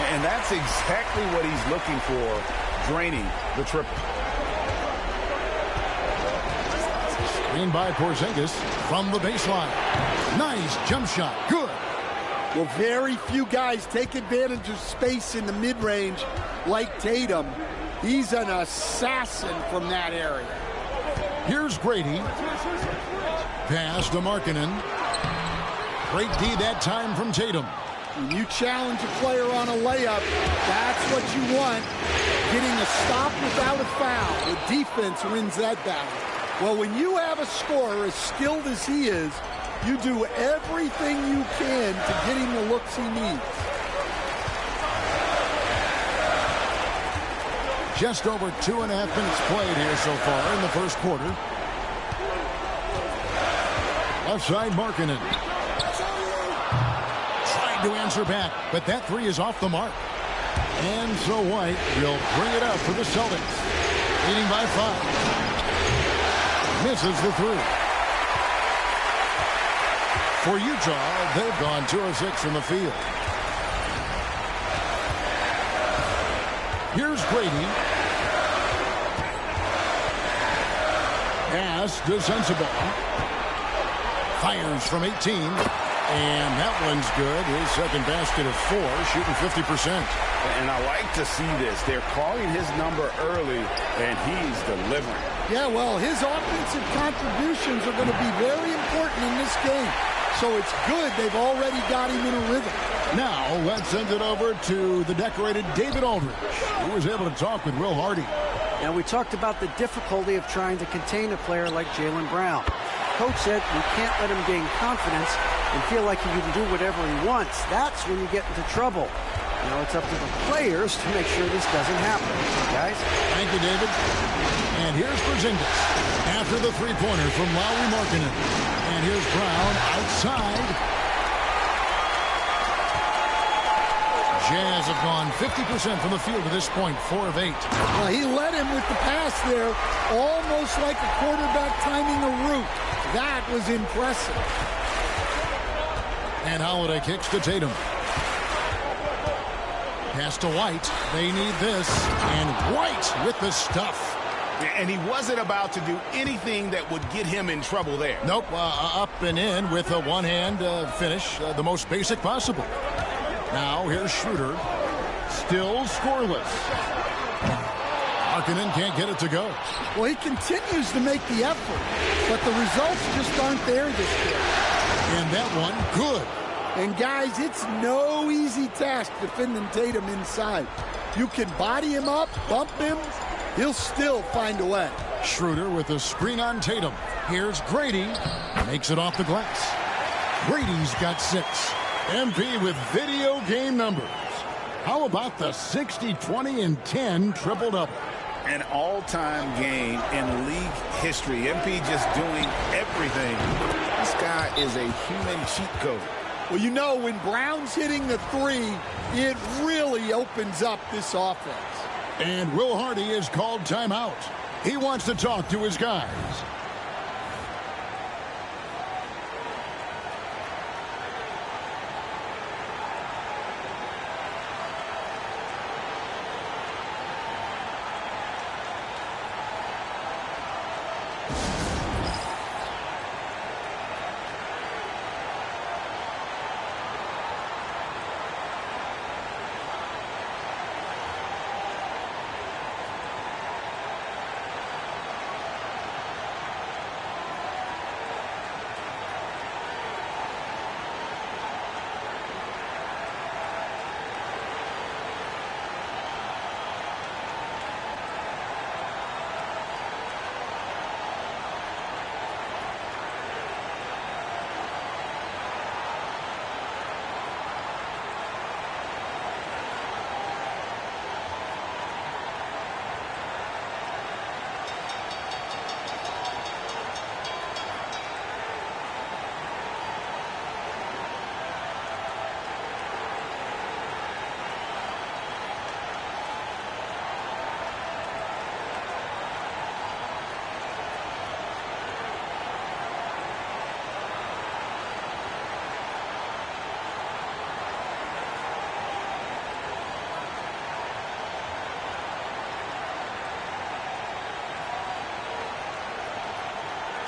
S11: And that's exactly what he's looking for, draining the triple.
S10: Screen by Porzingis from the baseline. Nice jump shot. Good.
S12: Well, very few guys take advantage of space in the mid-range like Tatum. He's an assassin from that area.
S10: Here's Grady. Pass to Markkanen. Great D that time from Tatum.
S12: When you challenge a player on a layup, that's what you want. Getting a stop without a foul. The defense wins that battle. Well, when you have a scorer as skilled as he is, you do everything you can to get him the looks he needs.
S10: Just over 2.5 minutes played here so far in the first quarter. Left side, Markkanen. Tried to answer back, but that three is off the mark. And so White will bring it up for the Celtics. Leading by 5. Misses the three. For Utah, they've gone 2 of 6 from the field. Here's Grady. Pass to Sensabaugh. Fires from 18. And that one's good. His second basket of 4, shooting 50%.
S11: And I like to see this. They're calling his number early, and he's delivering.
S12: Yeah, well, his offensive contributions are going to be very important in this game. So it's good they've already got him in a rhythm.
S10: Now, let's send it over to the decorated David Aldridge, who was able to talk with Will Hardy.
S13: Now, we talked about the difficulty of trying to contain a player like Jaylen Brown. Coach said we can't let him gain confidence and feel like he can do whatever he wants. That's when you get into trouble. Now it's up to the players to make sure this doesn't happen. Guys?
S10: Thank you, David. And here's Porzingis after the three-pointer from Lauri Markkanen. And here's Brown outside. Jazz have gone 50% from the field to this point, 4 of 8.
S12: Well, he led him with the pass there, almost like a quarterback timing a route. That was impressive.
S10: And Holiday kicks to Tatum. Pass to White. They need this. And White with the stuff.
S11: And he wasn't about to do anything that would get him in trouble there.
S10: Nope. Up and in with a one-hand finish. The most basic possible. Now here's Schroeder. Still scoreless. Markkanen can't get it to go.
S12: Well, he continues to make the effort, but the results just aren't there this year.
S10: And that one, good.
S12: And guys, it's no easy task defending Tatum inside. You can body him up, bump him, he'll still find a way.
S10: Schroeder with a screen on Tatum. Here's Grady. Makes it off the glass. Grady's got 6. MP with video game numbers. How about the 60, 20, and 10 triple-double?
S11: An all-time game in league history. MP just doing everything. This guy is a human cheat code.
S12: Well, you know, when Brown's hitting the 3, it really opens up this offense.
S10: And Will Hardy is called timeout. He wants to talk to his guys.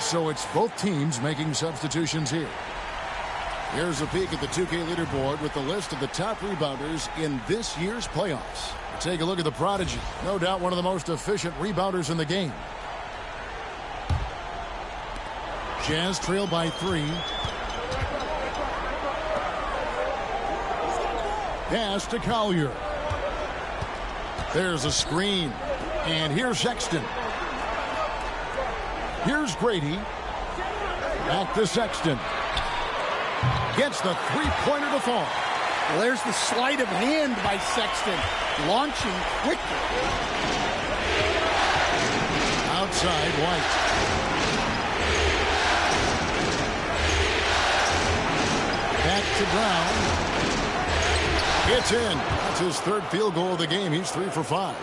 S10: So it's both teams making substitutions here. Here's a peek at the 2K leaderboard with the list of the top rebounders in this year's playoffs. Take a look at the prodigy. No doubt one of the most efficient rebounders in the game. Jazz trail by 3. Pass to Collier. There's a screen. And here's Sexton. Here's Grady. Back to Sexton. Gets the three-pointer to fall.
S12: Well, there's the sleight of hand by Sexton. Launching quickly.
S10: Outside, White. Back to Brown. It's in. That's his third field goal of the game. He's 3 for 5.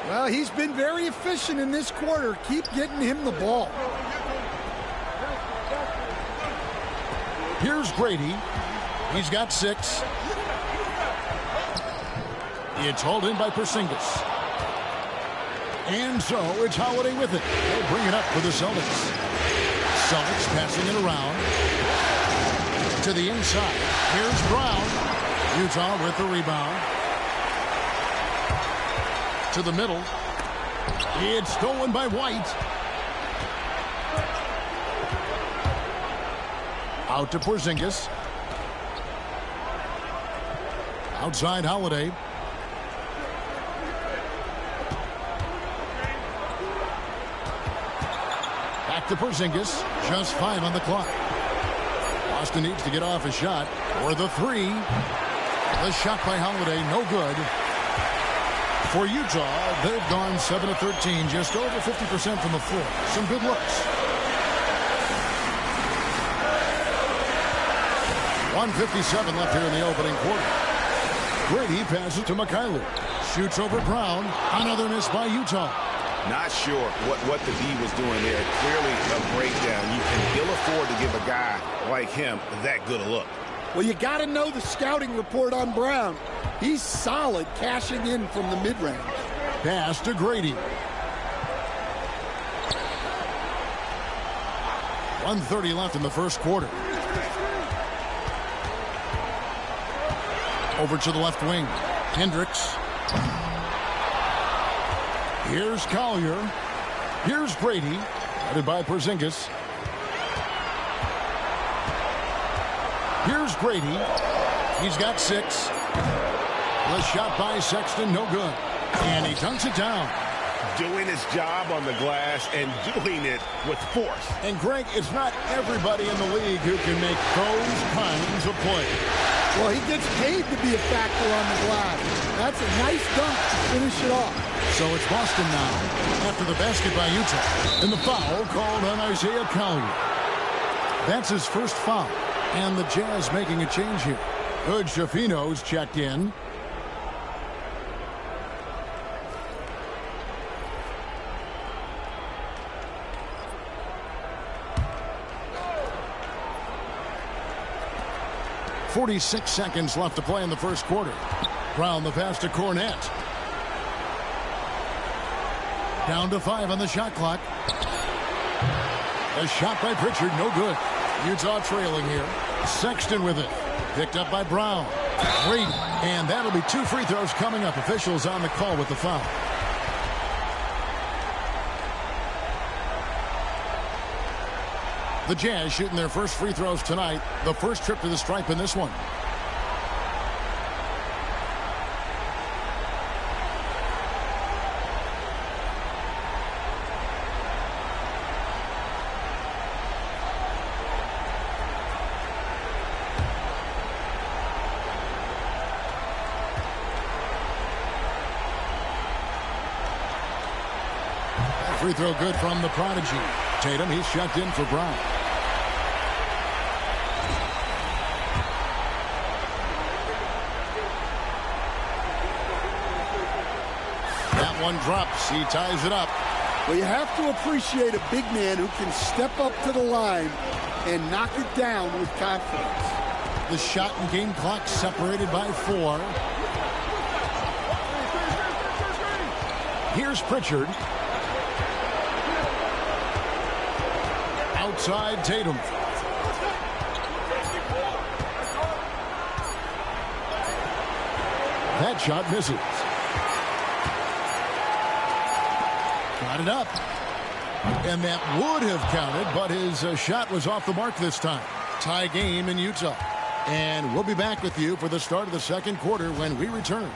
S12: Well, he's been very efficient in this quarter. Keep getting him the ball.
S10: Here's Grady. He's got 6. It's hauled in by Porzingis. And so it's Holiday with it. They bring it up for the Celtics. Celtics passing it around. To the inside. Here's Brown. Utah with the rebound. To the middle. It's stolen by White. Out to Porzingis. Outside Holiday. Back to Porzingis. Just 5 on the clock. Boston needs to get off a shot. Or the 3. The shot by Holiday, no good. For Utah, they've gone 7 of 13, just over 50% from the floor. Some good looks. 1:57 left here in the opening quarter. Grady passes to Mikhailuk. Shoots over Brown. Another miss by Utah.
S11: Not sure what the D was doing there. Clearly a breakdown. You can ill afford to give a guy like him that good a look.
S12: Well, you got to know the scouting report on Brown. He's solid cashing in from the mid-range.
S10: Pass to Grady. 1:30 left in the first quarter. Over to the left wing. Hendricks. Here's Collier. Here's Grady. Headed by Porzingis. Here's Grady. He's got 6. The shot by Sexton, no good. And he dunks it down.
S11: Doing his job on the glass and doing it with force.
S10: And Greg, it's not everybody in the league who can make those kinds of plays.
S12: Well, he gets paid to be a factor on the glass. That's a nice dunk to finish it off.
S10: So it's Boston now after the basket by Utah. And the foul called on Isaiah Collier. That's his first foul. And the Jazz making a change here. Good Shafino's checked in. .46 seconds left to play in the first quarter. Brown the pass to Cornette. Down to 5 on the shot clock. A shot by Pritchard, no good. Utah trailing here. Sexton with it. Picked up by Brown. Grady. And that'll be 2 free throws coming up. Officials on the call with the foul. The Jazz shooting their first free throws tonight. The first trip to the stripe in this one. Free throw good from the prodigy. Tatum, he's checked in for Brown. That one drops. He ties it up.
S12: Well, you have to appreciate a big man who can step up to the line and knock it down with confidence.
S10: The shot and game clock separated by 4. Here's Pritchard. Outside Tatum. That shot misses. Got it up. And that would have counted, but his shot was off the mark this time. Tie game in Utah. And we'll be back with you for the start of the second quarter when we return.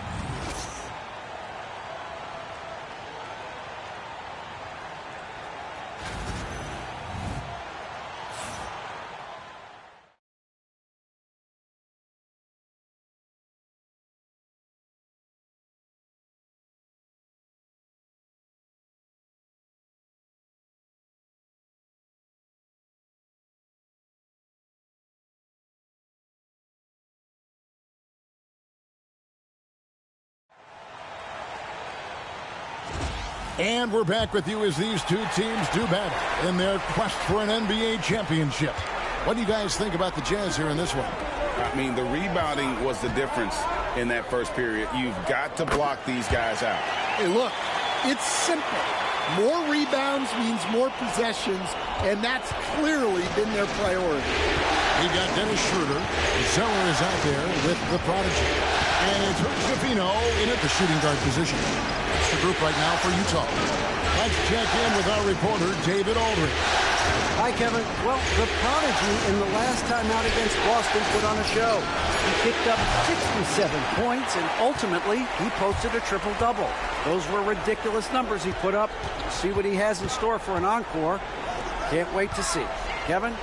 S10: And we're back with you as these two teams do battle in their quest for an NBA championship. What do you guys think about the Jazz here in this one?
S11: I mean, the rebounding was the difference in that first period. You've got to block these guys out.
S12: Hey, look, it's simple. More rebounds means more possessions, and that's clearly been their priority.
S10: You got Dennis Schroeder. Zeller is out there with the prodigy. And it's Schifino in at the shooting guard position. That's the group right now for Utah. Let's check in with our reporter, David Aldridge.
S13: Hi, Kevin. Well, the prodigy in the last time out against Boston put on a show. He picked up 67 points, and ultimately, he posted a triple-double. Those were ridiculous numbers he put up. See what he has in store for an encore. Can't wait to see. Kevin?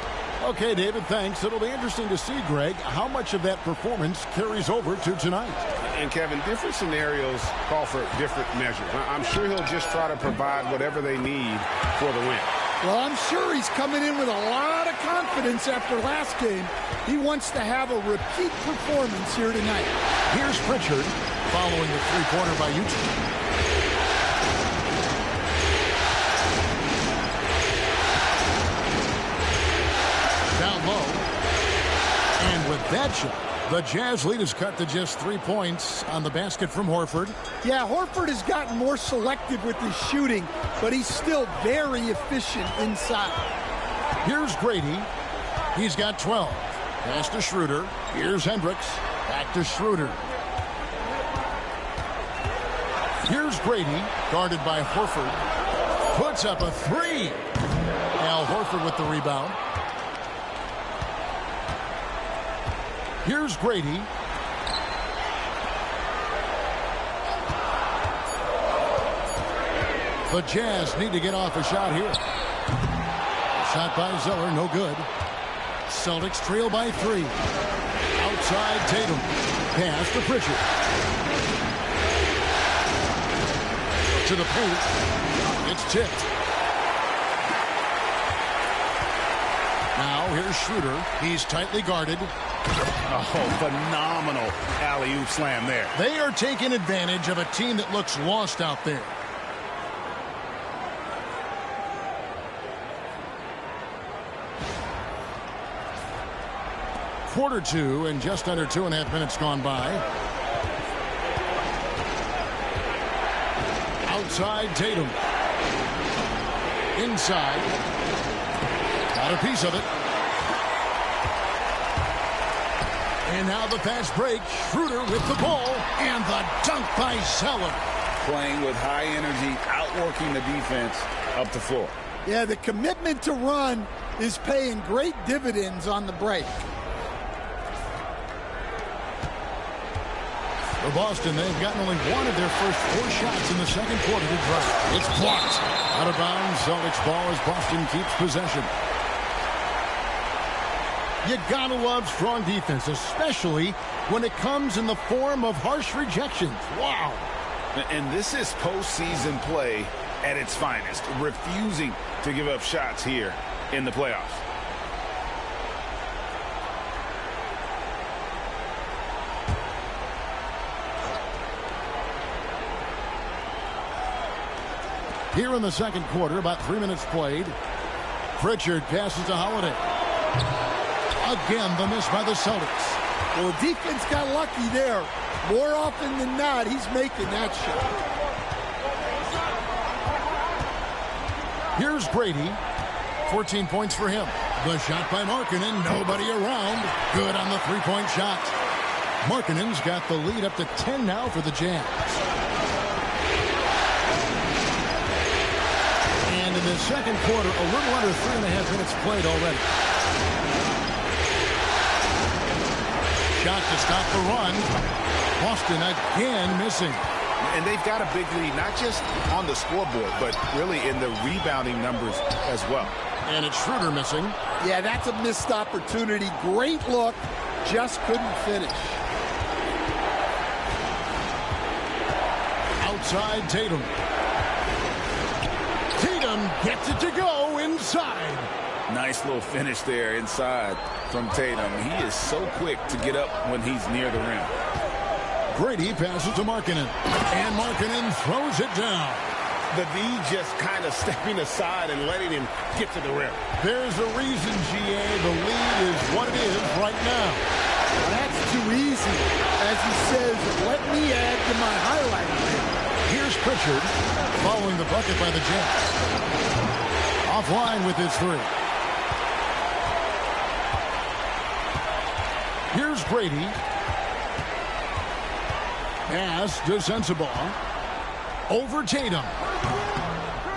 S10: Okay, David, thanks. It'll be interesting to see, Greg, how much of that performance carries over to tonight.
S11: And, Kevin, different scenarios call for different measures. I'm sure he'll just try to provide whatever they need for the win.
S12: Well, I'm sure he's coming in with a lot of confidence after last game. He wants to have a repeat performance here tonight.
S10: Here's Pritchard following the three-pointer by Utah. Down low. And with that shot, the Jazz lead is cut to just 3 points on the basket from Horford.
S12: Yeah, Horford has gotten more selective with his shooting, but he's still very efficient inside.
S10: Here's Grady. He's got 12. Pass to Schroeder. Here's Hendricks. Back to Schroeder. Here's Grady, guarded by Horford. Puts up a three. Al Horford with the rebound. Here's Grady. The Jazz need to get off a shot here. Shot by Zeller, no good. Celtics trail by 3. Outside Tatum. Pass to Pritchard. To the paint. It's tipped. Now here's Schroeder. He's tightly guarded.
S11: Oh, phenomenal alley-oop slam there.
S10: They are taking advantage of a team that looks lost out there. Quarter 2 and just under 2.5 minutes gone by. Outside Tatum. Inside. Got a piece of it. And now the fast break. Schroeder with the ball. And the dunk by Zeller.
S11: Playing with high energy, outworking the defense up the floor.
S12: Yeah, the commitment to run is paying great dividends on the break.
S10: For Boston, they've gotten only one of their first 4 shots in the second quarter to drop. It's blocked. Out of bounds. Celtics ball as Boston keeps possession. You gotta love strong defense, especially when it comes in the form of harsh rejections. Wow.
S11: And this is postseason play at its finest, refusing to give up shots here in the playoffs.
S10: Here in the second quarter, about 3 minutes played. Pritchard passes to Holiday. Again, the miss by the Celtics.
S12: Well, the defense got lucky there. More often than not, he's making that shot.
S10: Here's Grady. 14 points for him. The shot by Markkanen, nobody around. Good on the three-point shot. Markkanen's got the lead up to 10 now for the Jazz. And in the second quarter, a little under 3.5 minutes played already. Shot to stop the run. Boston again missing.
S11: And they've got a big lead, not just on the scoreboard, but really in the rebounding numbers as well.
S10: And it's Schroeder missing.
S12: Yeah, that's a missed opportunity. Great look. Just couldn't finish.
S10: Outside Tatum. Tatum gets it to go inside.
S11: Nice little finish there inside from Tatum. He is so quick to get up when he's near the rim.
S10: Brady passes to Markkanen. And Markkanen throws it down.
S11: The D just kind of stepping aside and letting him get to the rim.
S10: There's a reason, GA. The lead is what it is right now.
S12: Well, that's too easy. As he says, let me add to my highlight reel.
S10: Here's Pritchard following the bucket by the Jazz. Offline with his three. Here's Brady. Pass to Sensabaugh. Over Tatum.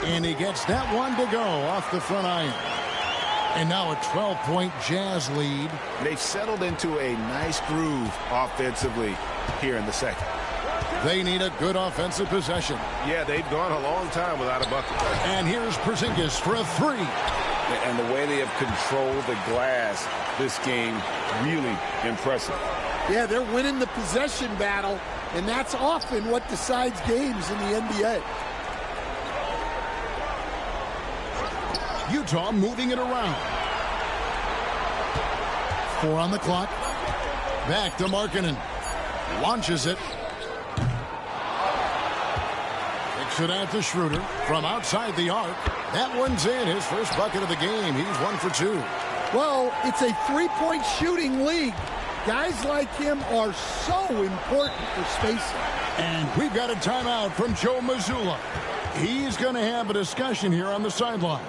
S10: And he gets that one to go off the front iron. And now a 12-point Jazz lead.
S11: They've settled into a nice groove offensively here in the second.
S10: They need a good offensive possession.
S11: Yeah, they've gone a long time without a bucket.
S10: And here's Porzingis for a three.
S11: And the way they have controlled the glass this game, really impressive.
S12: Yeah, they're winning the possession battle, and that's often what decides games in the NBA.
S10: Utah moving it around. 4 on the clock. Back to Markkanen. Launches it. Kicks it out to Schroeder from outside the arc. That one's in. His first bucket of the game. He's 1 for 2.
S12: Well, it's a three-point shooting league. Guys like him are so important for spacing.
S10: And we've got a timeout from Joe Mazzulla. He's going to have a discussion here on the sideline.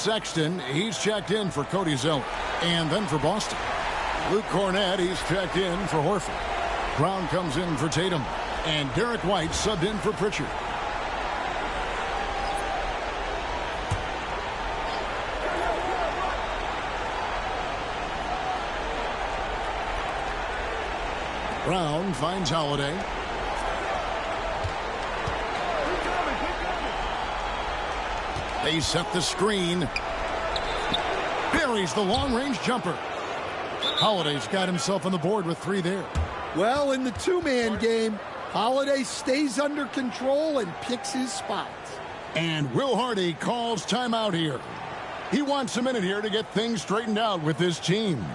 S10: Sexton, he's checked in for Cody Zeller. And then for Boston. Luke Cornett, he's checked in for Horford. Brown comes in for Tatum. And Derek White subbed in for Pritchard. Brown finds Holiday. They set the screen. Buries the long-range jumper. Holiday's got himself on the board with 3 there.
S12: Well, in the two-man game, Holiday stays under control and picks his spots.
S10: And Will Hardy calls timeout here. He wants a minute here to get things straightened out with his team.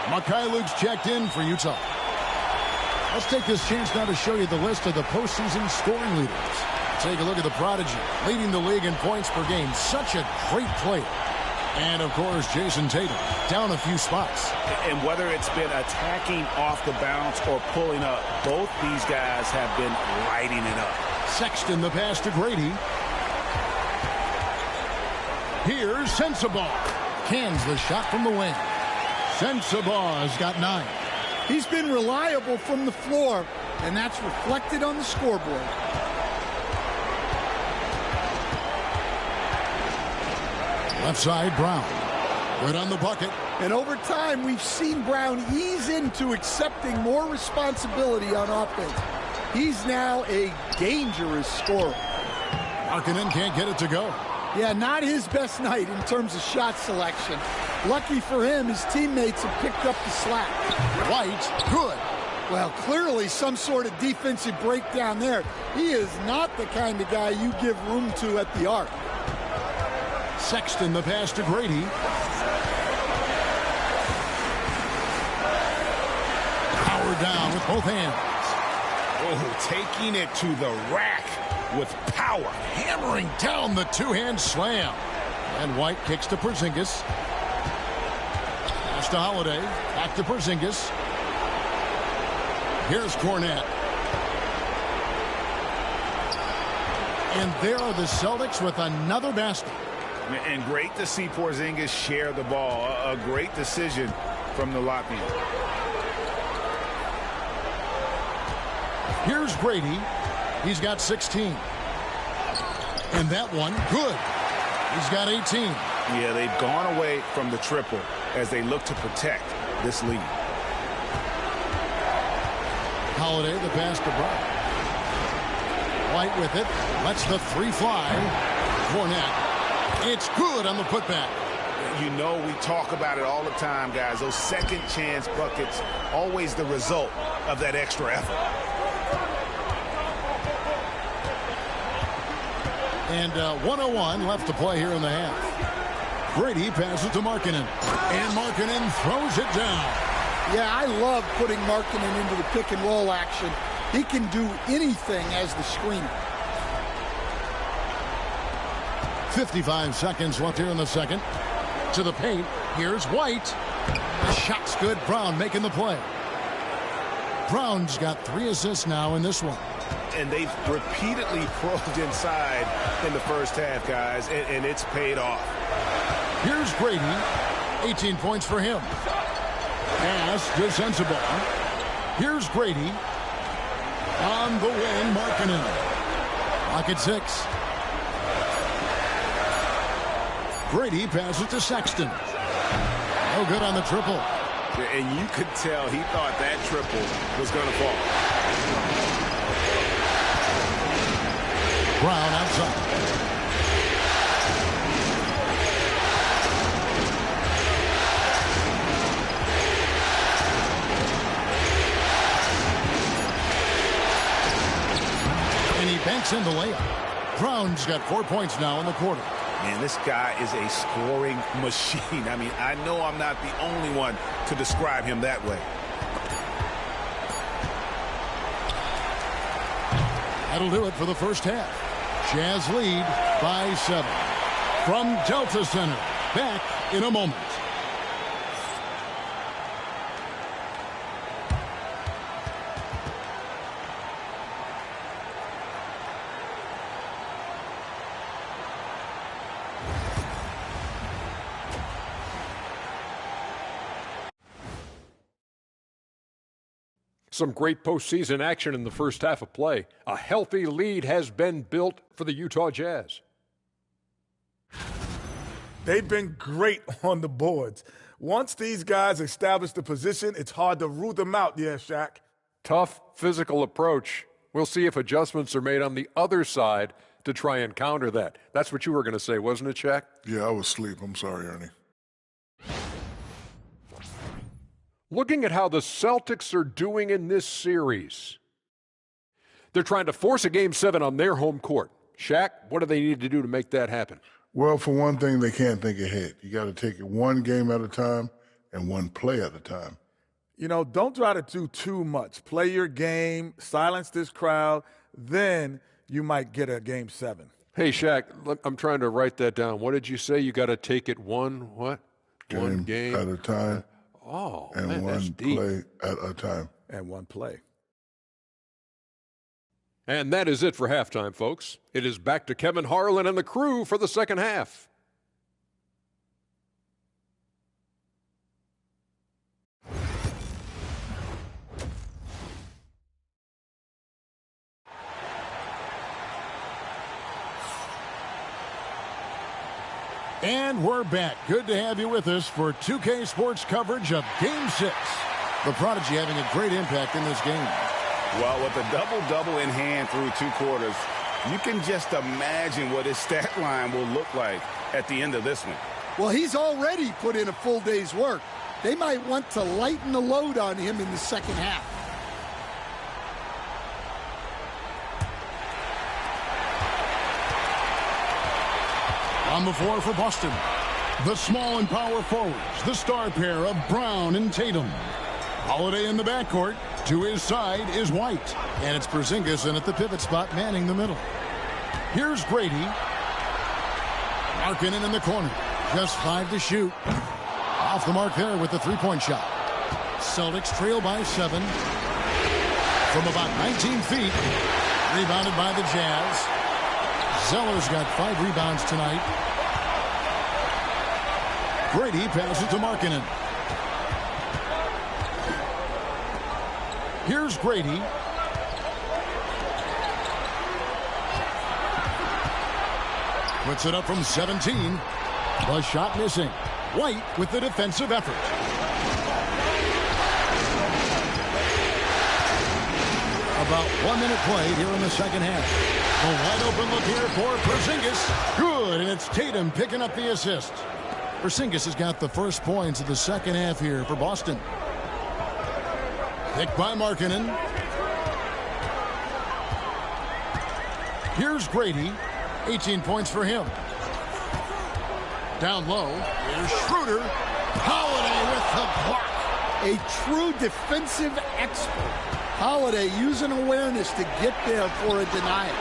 S10: Mikhailuk's checked in for Utah. Let's take this chance now to show you the list of the postseason scoring leaders. Take a look at the prodigy, leading the league in points per game. Such a great player. And, of course, Jason Tatum, down a few spots.
S11: And whether it's been attacking off the bounce or pulling up, both these guys have been lighting it up.
S10: Sexton, the pass to Grady. Here's Sensabaugh. Cans the shot from the wing. Sensabaugh's got 9.
S12: He's been reliable from the floor, and that's reflected on the scoreboard.
S10: Left side, Brown. Good on the bucket.
S12: And over time, we've seen Brown ease into accepting more responsibility on offense. He's now a dangerous scorer.
S10: Markkanen can't get it to go.
S12: Yeah, not his best night in terms of shot selection. Lucky for him, his teammates have picked up the slack.
S10: White, good.
S12: Well, clearly some sort of defensive breakdown there. He is not the kind of guy you give room to at the arc.
S10: Sexton, the pass to Grady. Power down with both hands.
S11: Oh, taking it to the rack with power.
S10: Hammering down the two-hand slam. And White kicks to Porzingis. Pass to Holiday. Back to Porzingis. Here's Cornette. And there are the Celtics with another basket.
S11: And great to see Porzingis share the ball. A great decision from the Latvian.
S10: Here's Grady. He's got 16. And that one, good. He's got 18.
S11: Yeah, they've gone away from the triple as they look to protect this lead.
S10: Holiday, the pass to Brown. White with it. Lets the three fly. Cornette. It's good on the putback.
S11: You know, we talk about it all the time, guys. Those second chance buckets, always the result of that extra effort.
S10: And 1:01 left to play here in the half. Grady passes to Markkanen. And Markkanen throws it down.
S12: Yeah, I love putting Markkanen into the pick and roll action. He can do anything as the screener.
S10: 55 seconds left here in the second. To the paint. Here's White. The shot's good. Brown making the play. Brown's got 3 assists now in this one.
S11: And they've repeatedly probed inside in the first half, guys, and it's paid off.
S10: Here's Grady. 18 points for him. Pass to Sensabaugh. Here's Grady. On the wing, Markkanen. Lock at 6. Grady passes to Sexton. No good on the triple.
S11: And you could tell he thought that triple was going to fall.
S10: Brown outside. And he banks in the layup. Brown's got 4 points now in the quarter.
S11: Man, this guy is a scoring machine. I mean, I know I'm not the only one to describe him that way.
S10: That'll do it for the first half. Jazz lead by 7. From Delta Center, back in a moment.
S14: Some great postseason action in the first half of play. A healthy lead has been built for the Utah Jazz.
S7: They've been great on the boards. Once these guys establish the position, it's hard to root them out, yeah, Shaq.
S14: Tough physical approach. We'll see if adjustments are made on the other side to try and counter that. That's what you were going to say, wasn't it, Shaq?
S15: Yeah, I was asleep. I'm sorry, Ernie.
S14: Looking at how the Celtics are doing in this series, they're trying to force a Game 7 on their home court. Shaq, what do they need to do to make that happen?
S15: Well, for one thing, they can't think ahead. You got to take it one game at a time and one play at a time.
S7: You know, don't try to do too much. Play your game, silence this crowd, then you might get a Game 7.
S14: Hey, Shaq, I'm trying to write that down. What did you say? You got to take it one game
S15: at a time.
S14: Oh,
S15: and
S14: man, that's
S15: one
S14: deep.
S15: play at a time.
S7: And one play.
S14: And that is it for halftime, folks. It is back to Kevin Harlan and the crew for the second half.
S10: And we're back. Good to have you with us for 2K Sports coverage of Game 6. The Prodigy having a great impact in this game.
S11: Well, with a double-double in hand through 2 quarters, you can just imagine what his stat line will look like at the end of this one.
S12: Well, he's already put in a full day's work. They might want to lighten the load on him in the second half.
S10: On the floor for Boston, the small and power forwards, the star pair of Brown and Tatum. Holiday in the backcourt. To his side is White. And it's Porzingis in at the pivot spot, manning the middle. Here's Grady. Markkanen in the corner. Just 5 to shoot. Off the mark there with the three-point shot. Celtics trail by 7. From about 19 feet. Rebounded by the Jazz. Zeller's got 5 rebounds tonight. Grady passes to Markkanen. Here's Grady. Puts it up from 17. The shot missing. White with the defensive effort. About 1 minute played here in the second half. A wide open look here for Porzingis. Good, and it's Tatum picking up the assist. Porzingis has got the first points of the second half here for Boston. Picked by Markkanen. Here's Grady. 18 points for him. Down low, here's Schroeder. Holiday with the block.
S12: A true defensive expert. Holiday using awareness to get there for a denial.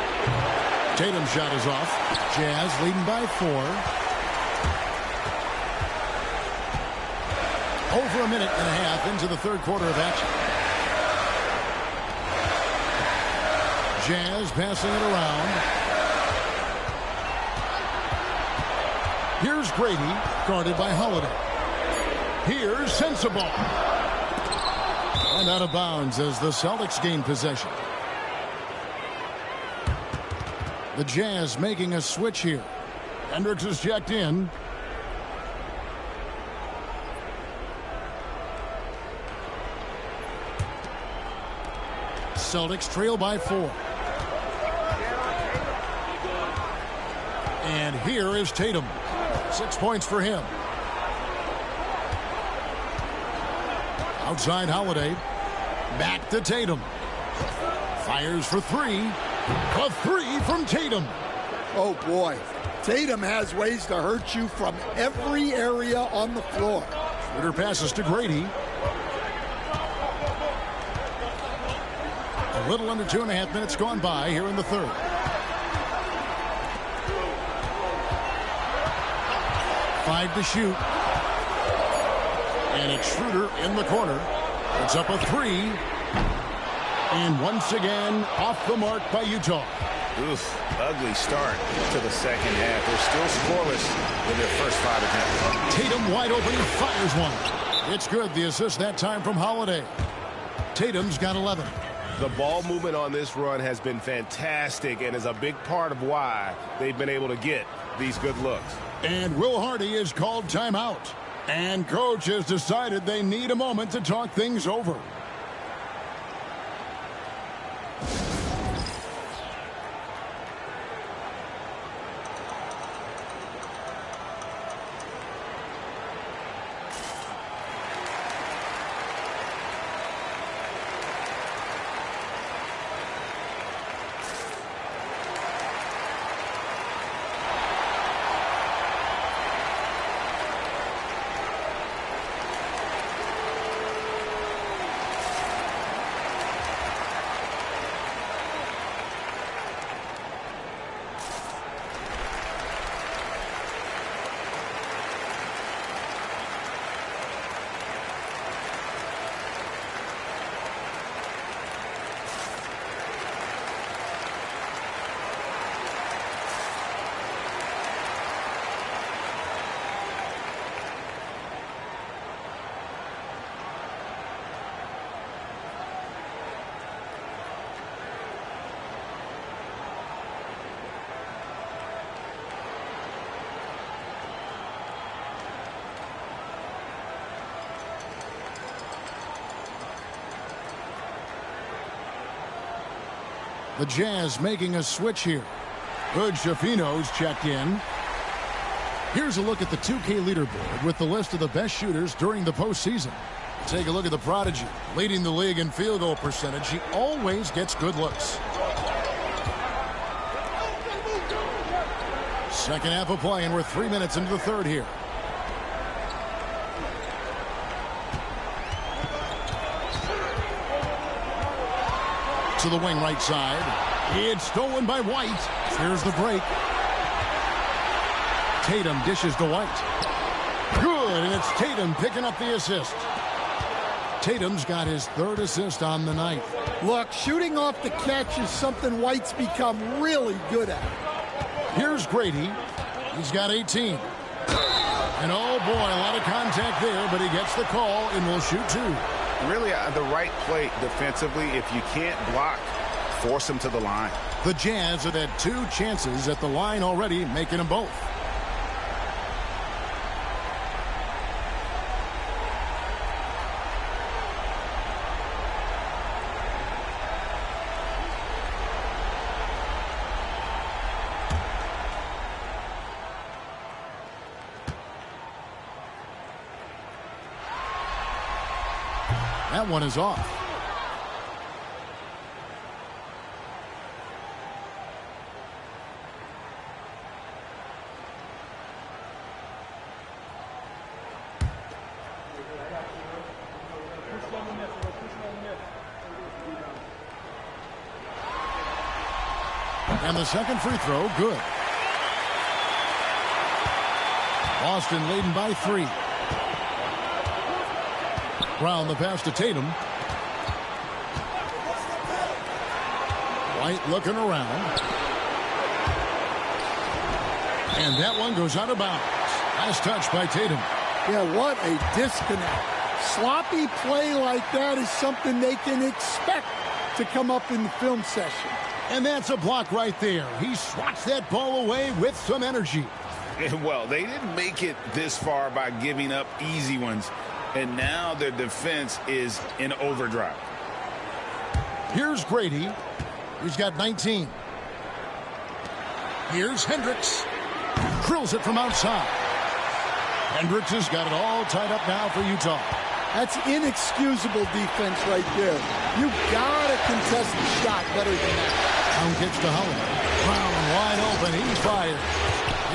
S10: Tatum's shot is off. Jazz leading by 4. Over a minute and a half into the third quarter of action. Jazz passing it around. Here's Grady, guarded by Holiday. Here's Sensabaugh. And out of bounds as the Celtics gain possession. The Jazz making a switch here. Hendricks is checked in. Celtics trail by 4. And here is Tatum. 6 points for him. Outside Holiday. Back to Tatum. Fires for 3. A 3 from Tatum.
S12: Oh, boy. Tatum has ways to hurt you from every area on the floor.
S10: Schroeder passes to Grady. A little under 2.5 minutes gone by here in the third. Five to shoot. And it's Schroeder in the corner. It's up a 3. And once again, off the mark by Utah.
S11: Oof, ugly start to the second half. They're still scoreless with their first 5 attempts.
S10: Tatum wide open, he fires one. It's good, the assist that time from Holiday. Tatum's got 11.
S16: The ball movement on this run has been fantastic and is a big part of why they've been able to get these good looks.
S10: And Will Hardy is called timeout. And coach has decided they need a moment to talk things over. The Jazz making a switch here. Hood-Schifino's checked in. Here's a look at the 2K leaderboard with the list of the best shooters during the postseason. Take a look at the prodigy, leading the league in field goal percentage. He always gets good looks. Second half of play, and we're 3 minutes into the third here. To the wing right side. It's stolen by White. Here's the break. Tatum dishes to White. Good, and it's Tatum picking up the assist. Tatum's got his third assist on the night.
S12: Look, shooting off the catch is something White's become really good at.
S10: Here's Grady. He's got 18. And oh boy, a lot of contact there, but he gets the call and will shoot two.
S11: Really, the right play defensively. If you can't block, force him to the line.
S10: The Jazz have had 2 chances at the line already, making them both. That one is off. And the second free throw, good. Boston leading by 3. Brown the pass to Tatum. White looking around. And that one goes out of bounds. Last touch by Tatum.
S12: Yeah, what a disconnect. Sloppy play like that is something they can expect to come up in the film session.
S10: And that's a block right there. He swats that ball away with some energy.
S11: Well, they didn't make it this far by giving up easy ones. And now their defense is in overdrive.
S10: Here's Grady. He's got 19. Here's Hendricks. Drills it from outside. Hendricks has got it all tied up now for Utah.
S12: That's inexcusable defense right there. You gotta contest the shot better than that.
S10: Brown kicks to Holiday. Brown wide open. He fires.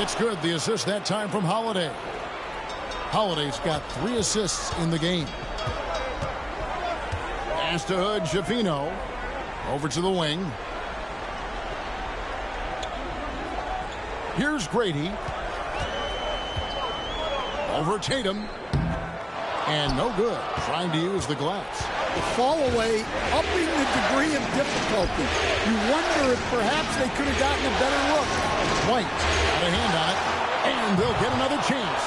S10: It's good. The assist that time from Holiday. Holiday's got 3 assists in the game. Pass to Hood-Schifino. Over to the wing. Here's Grady. Over Tatum. And no good. Trying to use the glass.
S12: The fall away, upping the degree of difficulty. You wonder if perhaps they could have gotten a better look.
S10: White got a hand on it. And they'll get another chance.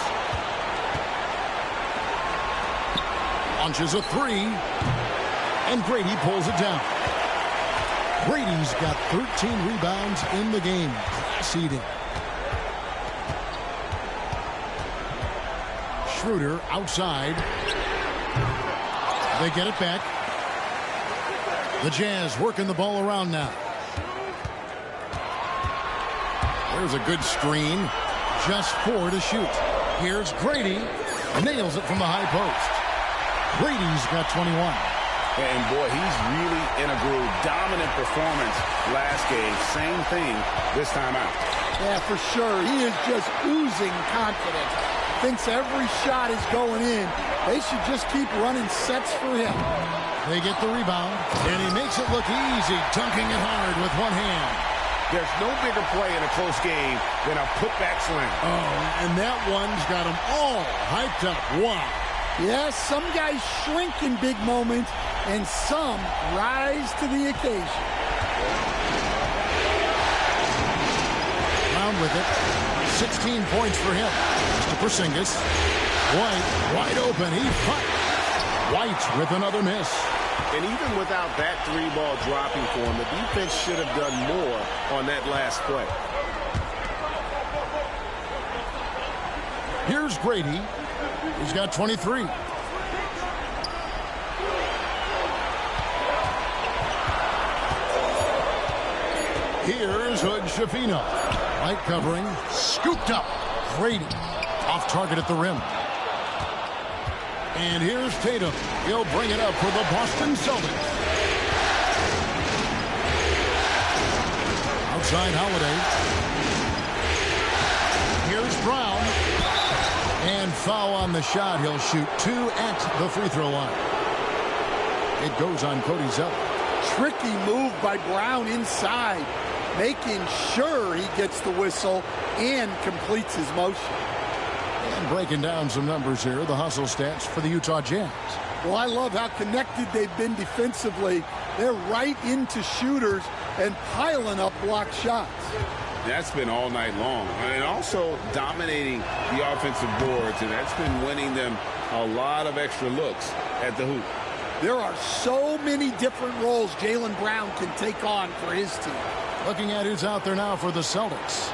S10: Launches a 3. And Grady pulls it down. Grady's got 13 rebounds in the game. Seeding. Schroeder outside. They get it back. The Jazz working the ball around now. There's a good screen. Just 4 to shoot. Here's Grady. Nails it from the high post. Grady's got 21.
S11: And boy, he's really in a groove. Dominant performance last game. Same thing this time out.
S12: Yeah, for sure. He is just oozing confidence. Thinks every shot is going in. They should just keep running sets for him.
S10: They get the rebound, and he makes it look easy, dunking it hard with one hand.
S11: There's no bigger play in a close game than a putback slam.
S10: Oh, and that one's got them all hyped up. Wow.
S12: Yes, some guys shrink in big moments, and some rise to the occasion.
S10: Brown with it. 16 points for him. Mr. Porzingis. White wide open. He fights. White with another miss.
S11: And even without that 3-ball dropping for him, the defense should have done more on that last play.
S10: Here's Grady. He's got 23. Here's Hood Schifino. Light covering. Scooped up. Brady. Off target at the rim. And here's Tatum. He'll bring it up for the Boston Celtics. Outside Holiday. Here's Brown. And foul on the shot. He'll shoot 2 at the free throw line. It goes on Cody Zeller.
S12: Tricky move by Brown inside, making sure he gets the whistle and completes his motion.
S10: And breaking down some numbers here, the hustle stats for the Utah Jazz.
S12: Well, I love how connected they've been defensively. They're right into shooters and piling up blocked shots.
S11: That's been all night long. And also dominating the offensive boards, and that's been winning them a lot of extra looks at the hoop.
S12: There are so many different roles Jaylen Brown can take on for his team.
S10: Looking at who's out there now for the Celtics.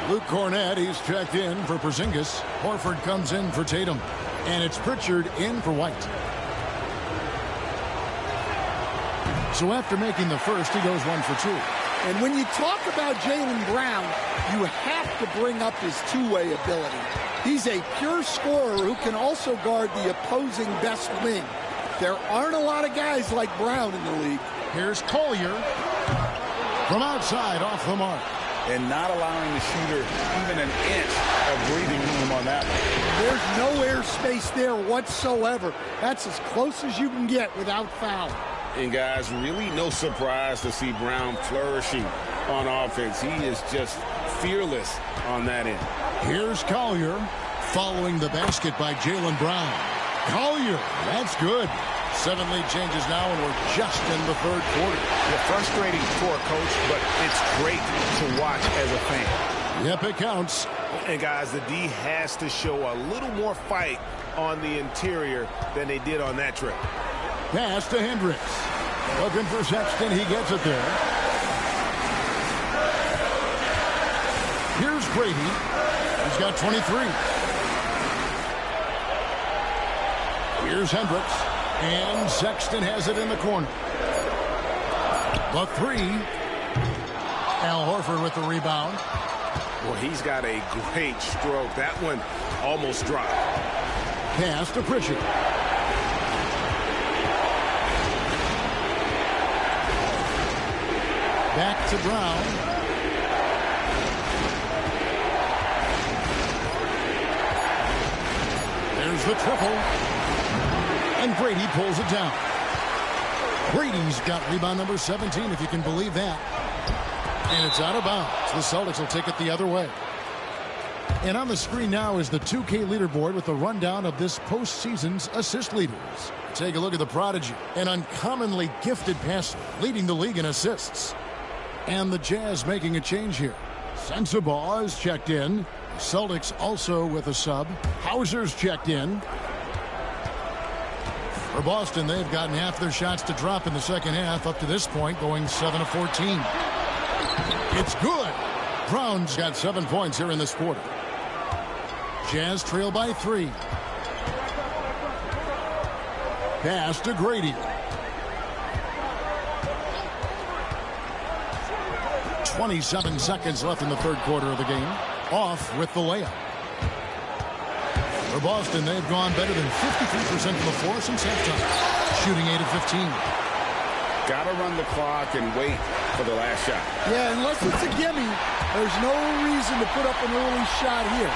S10: Luke Cornett, he's checked in for Porzingis. Horford comes in for Tatum. And it's Pritchard in for White. So after making the first, he goes 1 for 2.
S12: And when you talk about Jaylen Brown, you have to bring up his two-way ability. He's a pure scorer who can also guard the opposing best wing. There aren't a lot of guys like Brown in the league.
S10: Here's Collier from outside off the mark.
S11: And not allowing the shooter even an inch of breathing room on that one.
S12: There's no airspace there whatsoever. That's as close as you can get without foul.
S11: And guys, really no surprise to see Brown flourishing on offense. He is just fearless on that end.
S10: Here's Collier following the basket by Jaylen Brown. Collier, that's good. 7 lead changes now, and we're just in the third quarter.
S16: Yeah, frustrating for a coach, but it's great to watch as a fan.
S10: Yep, it counts.
S11: And guys, the D has to show a little more fight on the interior than they did on that trip.
S10: Pass to Hendricks. Looking for Sexton, he gets it there. Here's Brady. He's got 23. Here's Hendricks. And Sexton has it in the corner. The 3. Al Horford with the rebound.
S11: Well, he's got a great stroke. That one almost dropped.
S10: Pass to Pritchard. Back to Brown. There's the triple. And Brady pulls it down. Brady's got rebound number 17, if you can believe that. And it's out of bounds. The Celtics will take it the other way. And on the screen now is the 2K leaderboard with a rundown of this postseason's assist leaders. Take a look at the prodigy, an uncommonly gifted passer, leading the league in assists. And the Jazz making a change here. Sensabaugh is checked in. Celtics also with a sub. Hauser's checked in. For Boston, they've gotten half their shots to drop in the second half up to this point, going 7 of 14. It's good. Brown's got 7 points here in this quarter. Jazz trail by 3. Pass to Grady. 27 seconds left in the third quarter of the game. Off with the layup. For Boston, they've gone better than 53% from the floor since halftime. Shooting 8 of 15.
S11: Got to run the clock and wait for the last shot.
S12: Yeah, unless it's a gimme, there's no reason to put up an early shot here.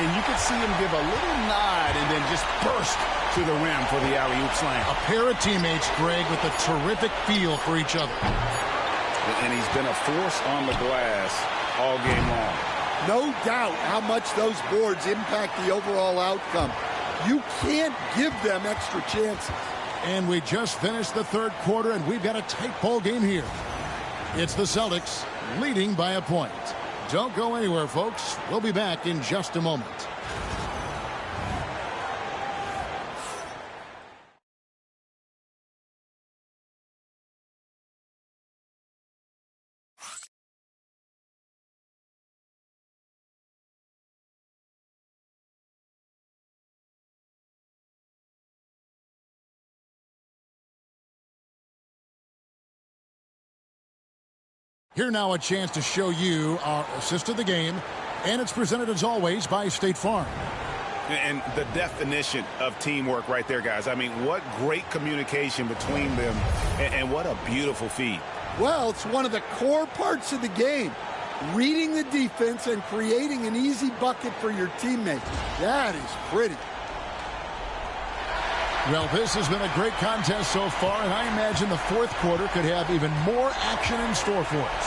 S16: And you could see him give a little nod and then just burst to the rim for the alley-oop slam.
S10: A pair of teammates, Greg, with a terrific feel for each other.
S11: And he's been a force on the glass all game long.
S12: No doubt how much those boards impact the overall outcome. You can't give them extra chances.
S10: And we just finished the third quarter, and we've got a tight ball game here. It's the Celtics leading by a point. Don't go anywhere, folks. We'll be back in just a moment. Here now a chance to show you our assist of the game, and it's presented as always by State Farm.
S11: And the definition of teamwork right there, guys. I mean, what great communication between them, and what a beautiful feed.
S12: Well, it's one of the core parts of the game. Reading the defense and creating an easy bucket for your teammate. That is pretty.
S10: Well, this has been a great contest so far, and I imagine the fourth quarter could have even more action in store for us.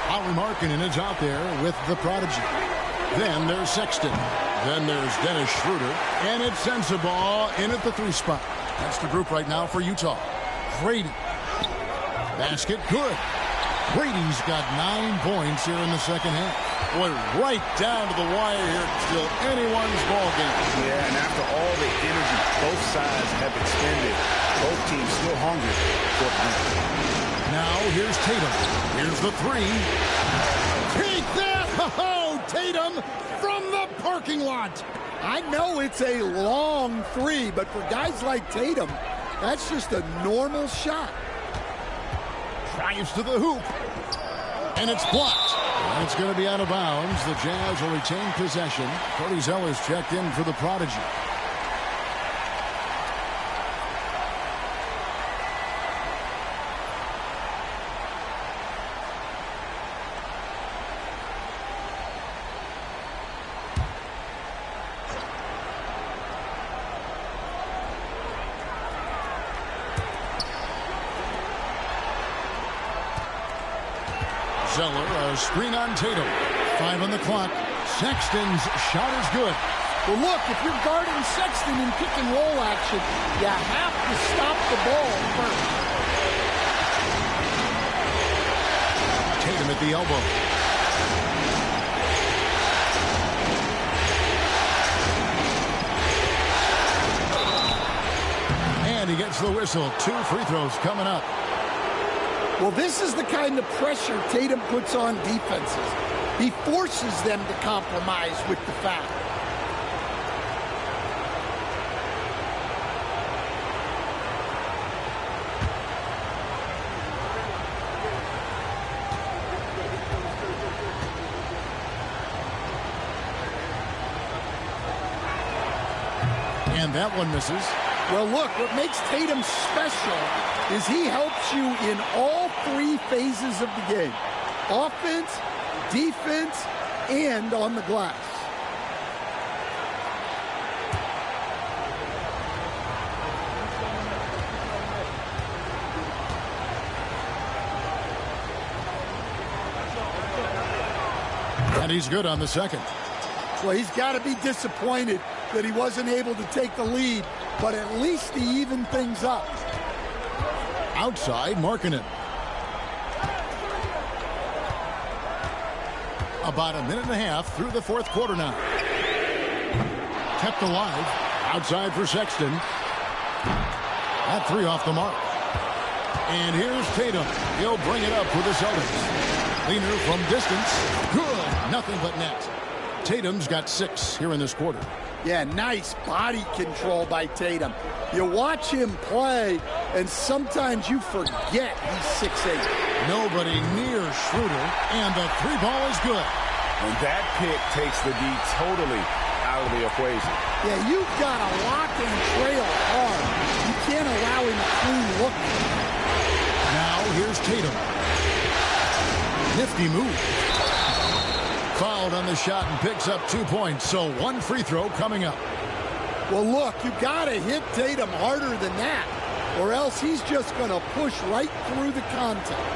S10: Lauri Markkanen is out there with the prodigy. Then there's Sexton. Then there's Dennis Schroeder. And it's Sensabaugh in at the 3 spot. That's the group right now for Utah. Brady. Basket good. Brady's got 9 points here in the second half. Boy, right down to the wire here. Still anyone's ball game.
S11: Yeah, and after all the energy both sides have expended, both teams still hungry for the win.
S10: Now here's Tatum. Here's the 3. Take that! Oh, Tatum from the parking lot.
S12: I know it's a long 3, but for guys like Tatum, that's just a normal shot.
S10: Drives to the hoop. And it's blocked. And it's going to be out of bounds. The Jazz will retain possession. Cody Zeller is checked in for the prodigy. Zeller, a screen on Tatum. 5 on the clock. Sexton's shot is good.
S12: Well, look, if you're guarding Sexton in pick and roll action, you have to stop the ball first.
S10: Tatum at the elbow. And he gets the whistle. 2 free throws coming up.
S12: Well, this is the kind of pressure Tatum puts on defenses. He forces them to compromise with the foul.
S10: And that one misses.
S12: Well, look, what makes Tatum special is he helps you in all 3 phases of the game. Offense, defense, and on the glass.
S10: And he's good on the second.
S12: Well, he's got to be disappointed that he wasn't able to take the lead, but at least he evened things up.
S10: Outside, Markkanen. About a minute and a half through the fourth quarter now. Kept alive. Outside for Sexton. That 3 off the mark. And here's Tatum. He'll bring it up for the Celtics. Leaner from distance. Good. Nothing but net. Tatum's got 6 here in this quarter.
S12: Yeah, nice body control by Tatum. You watch him play, and sometimes you forget he's 6'8".
S10: Nobody near Schroeder, and the 3 ball is good.
S11: And that pick takes the D totally out of the equation.
S12: Yeah, you've got to lock and trail hard. You can't allow him a clean look.
S10: Now here's Tatum. Nifty move. Fouled on the shot and picks up 2 points, so 1 free throw coming up.
S12: Well, look, you got to hit Tatum harder than that, or else he's just going to push right through the contact.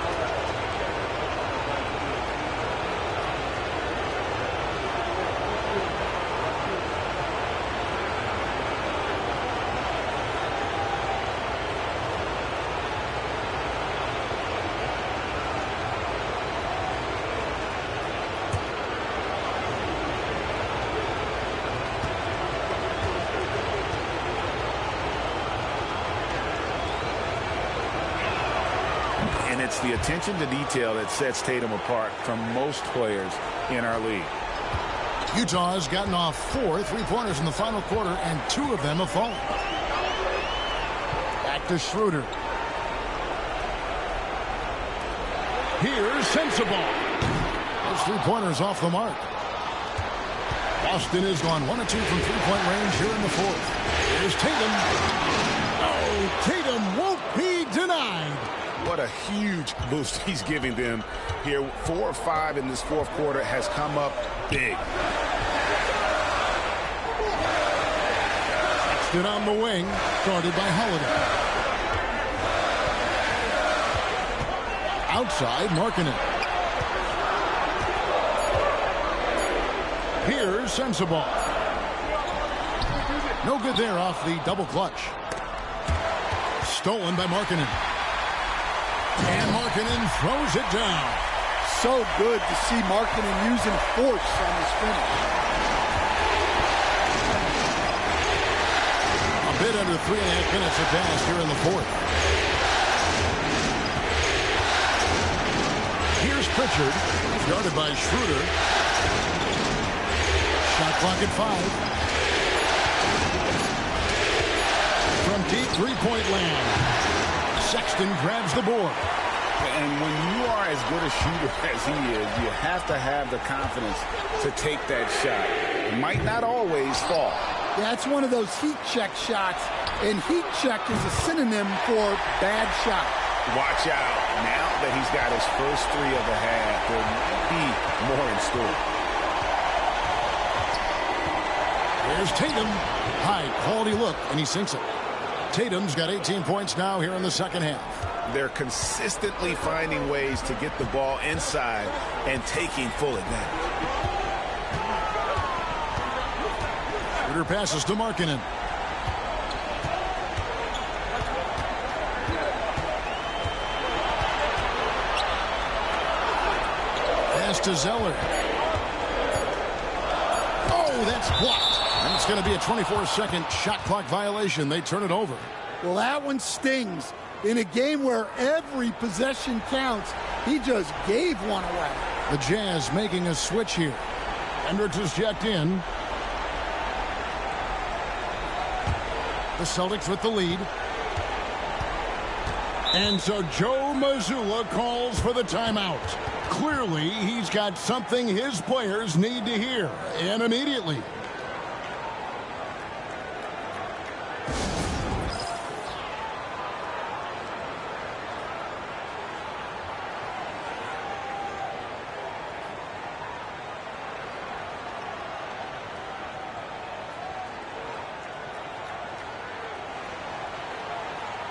S11: It's the attention to detail that sets Tatum apart from most players in our league.
S10: Utah has gotten off 4 3-pointers in the final quarter, and 2 of them have fallen. Back to Schroeder. Here's Sensabaugh. Those three-pointers off the mark. Boston has gone 1 of 2 from three-point range here in the fourth. Here's Tatum. Oh, Tatum won't be denied.
S11: What a huge boost he's giving them here. 4 of 5 in this fourth quarter has come up big.
S10: Sexton on the wing, guarded by Holiday. Outside, Markkanen. Here's Sensabaugh. No good there off the double clutch. Stolen by Markkanen. And Markkanen throws it down.
S12: So good to see Markkanen using force on his finish.
S10: A bit under 3.5 minutes of pass here in the fourth. Here's Pritchard, guarded by Schroeder. Shot clock at 5. From deep three-point land, Sexton grabs the board.
S11: And when you are as good a shooter as he is, you have to have the confidence to take that shot. It might not always fall.
S12: That's one of those heat check shots, and heat check is a synonym for bad shot.
S11: Watch out. Now that he's got his first 3 of the half, there might be more in store.
S10: There's Tatum. High quality look, and he sinks it. Tatum's got 18 points now here in the second half.
S11: They're consistently finding ways to get the ball inside and taking full advantage.
S10: Schroeder passes to Markkanen. Pass to Zeller. Oh, that's blocked. And it's going to be a 24-second shot clock violation. They turn it over.
S12: Well, that one stings. In a game where every possession counts, he just gave one away.
S10: The Jazz making a switch here. Hendricks is checked in. The Celtics with the lead. And so Joe Mazzulla calls for the timeout. Clearly, he's got something his players need to hear, and immediately.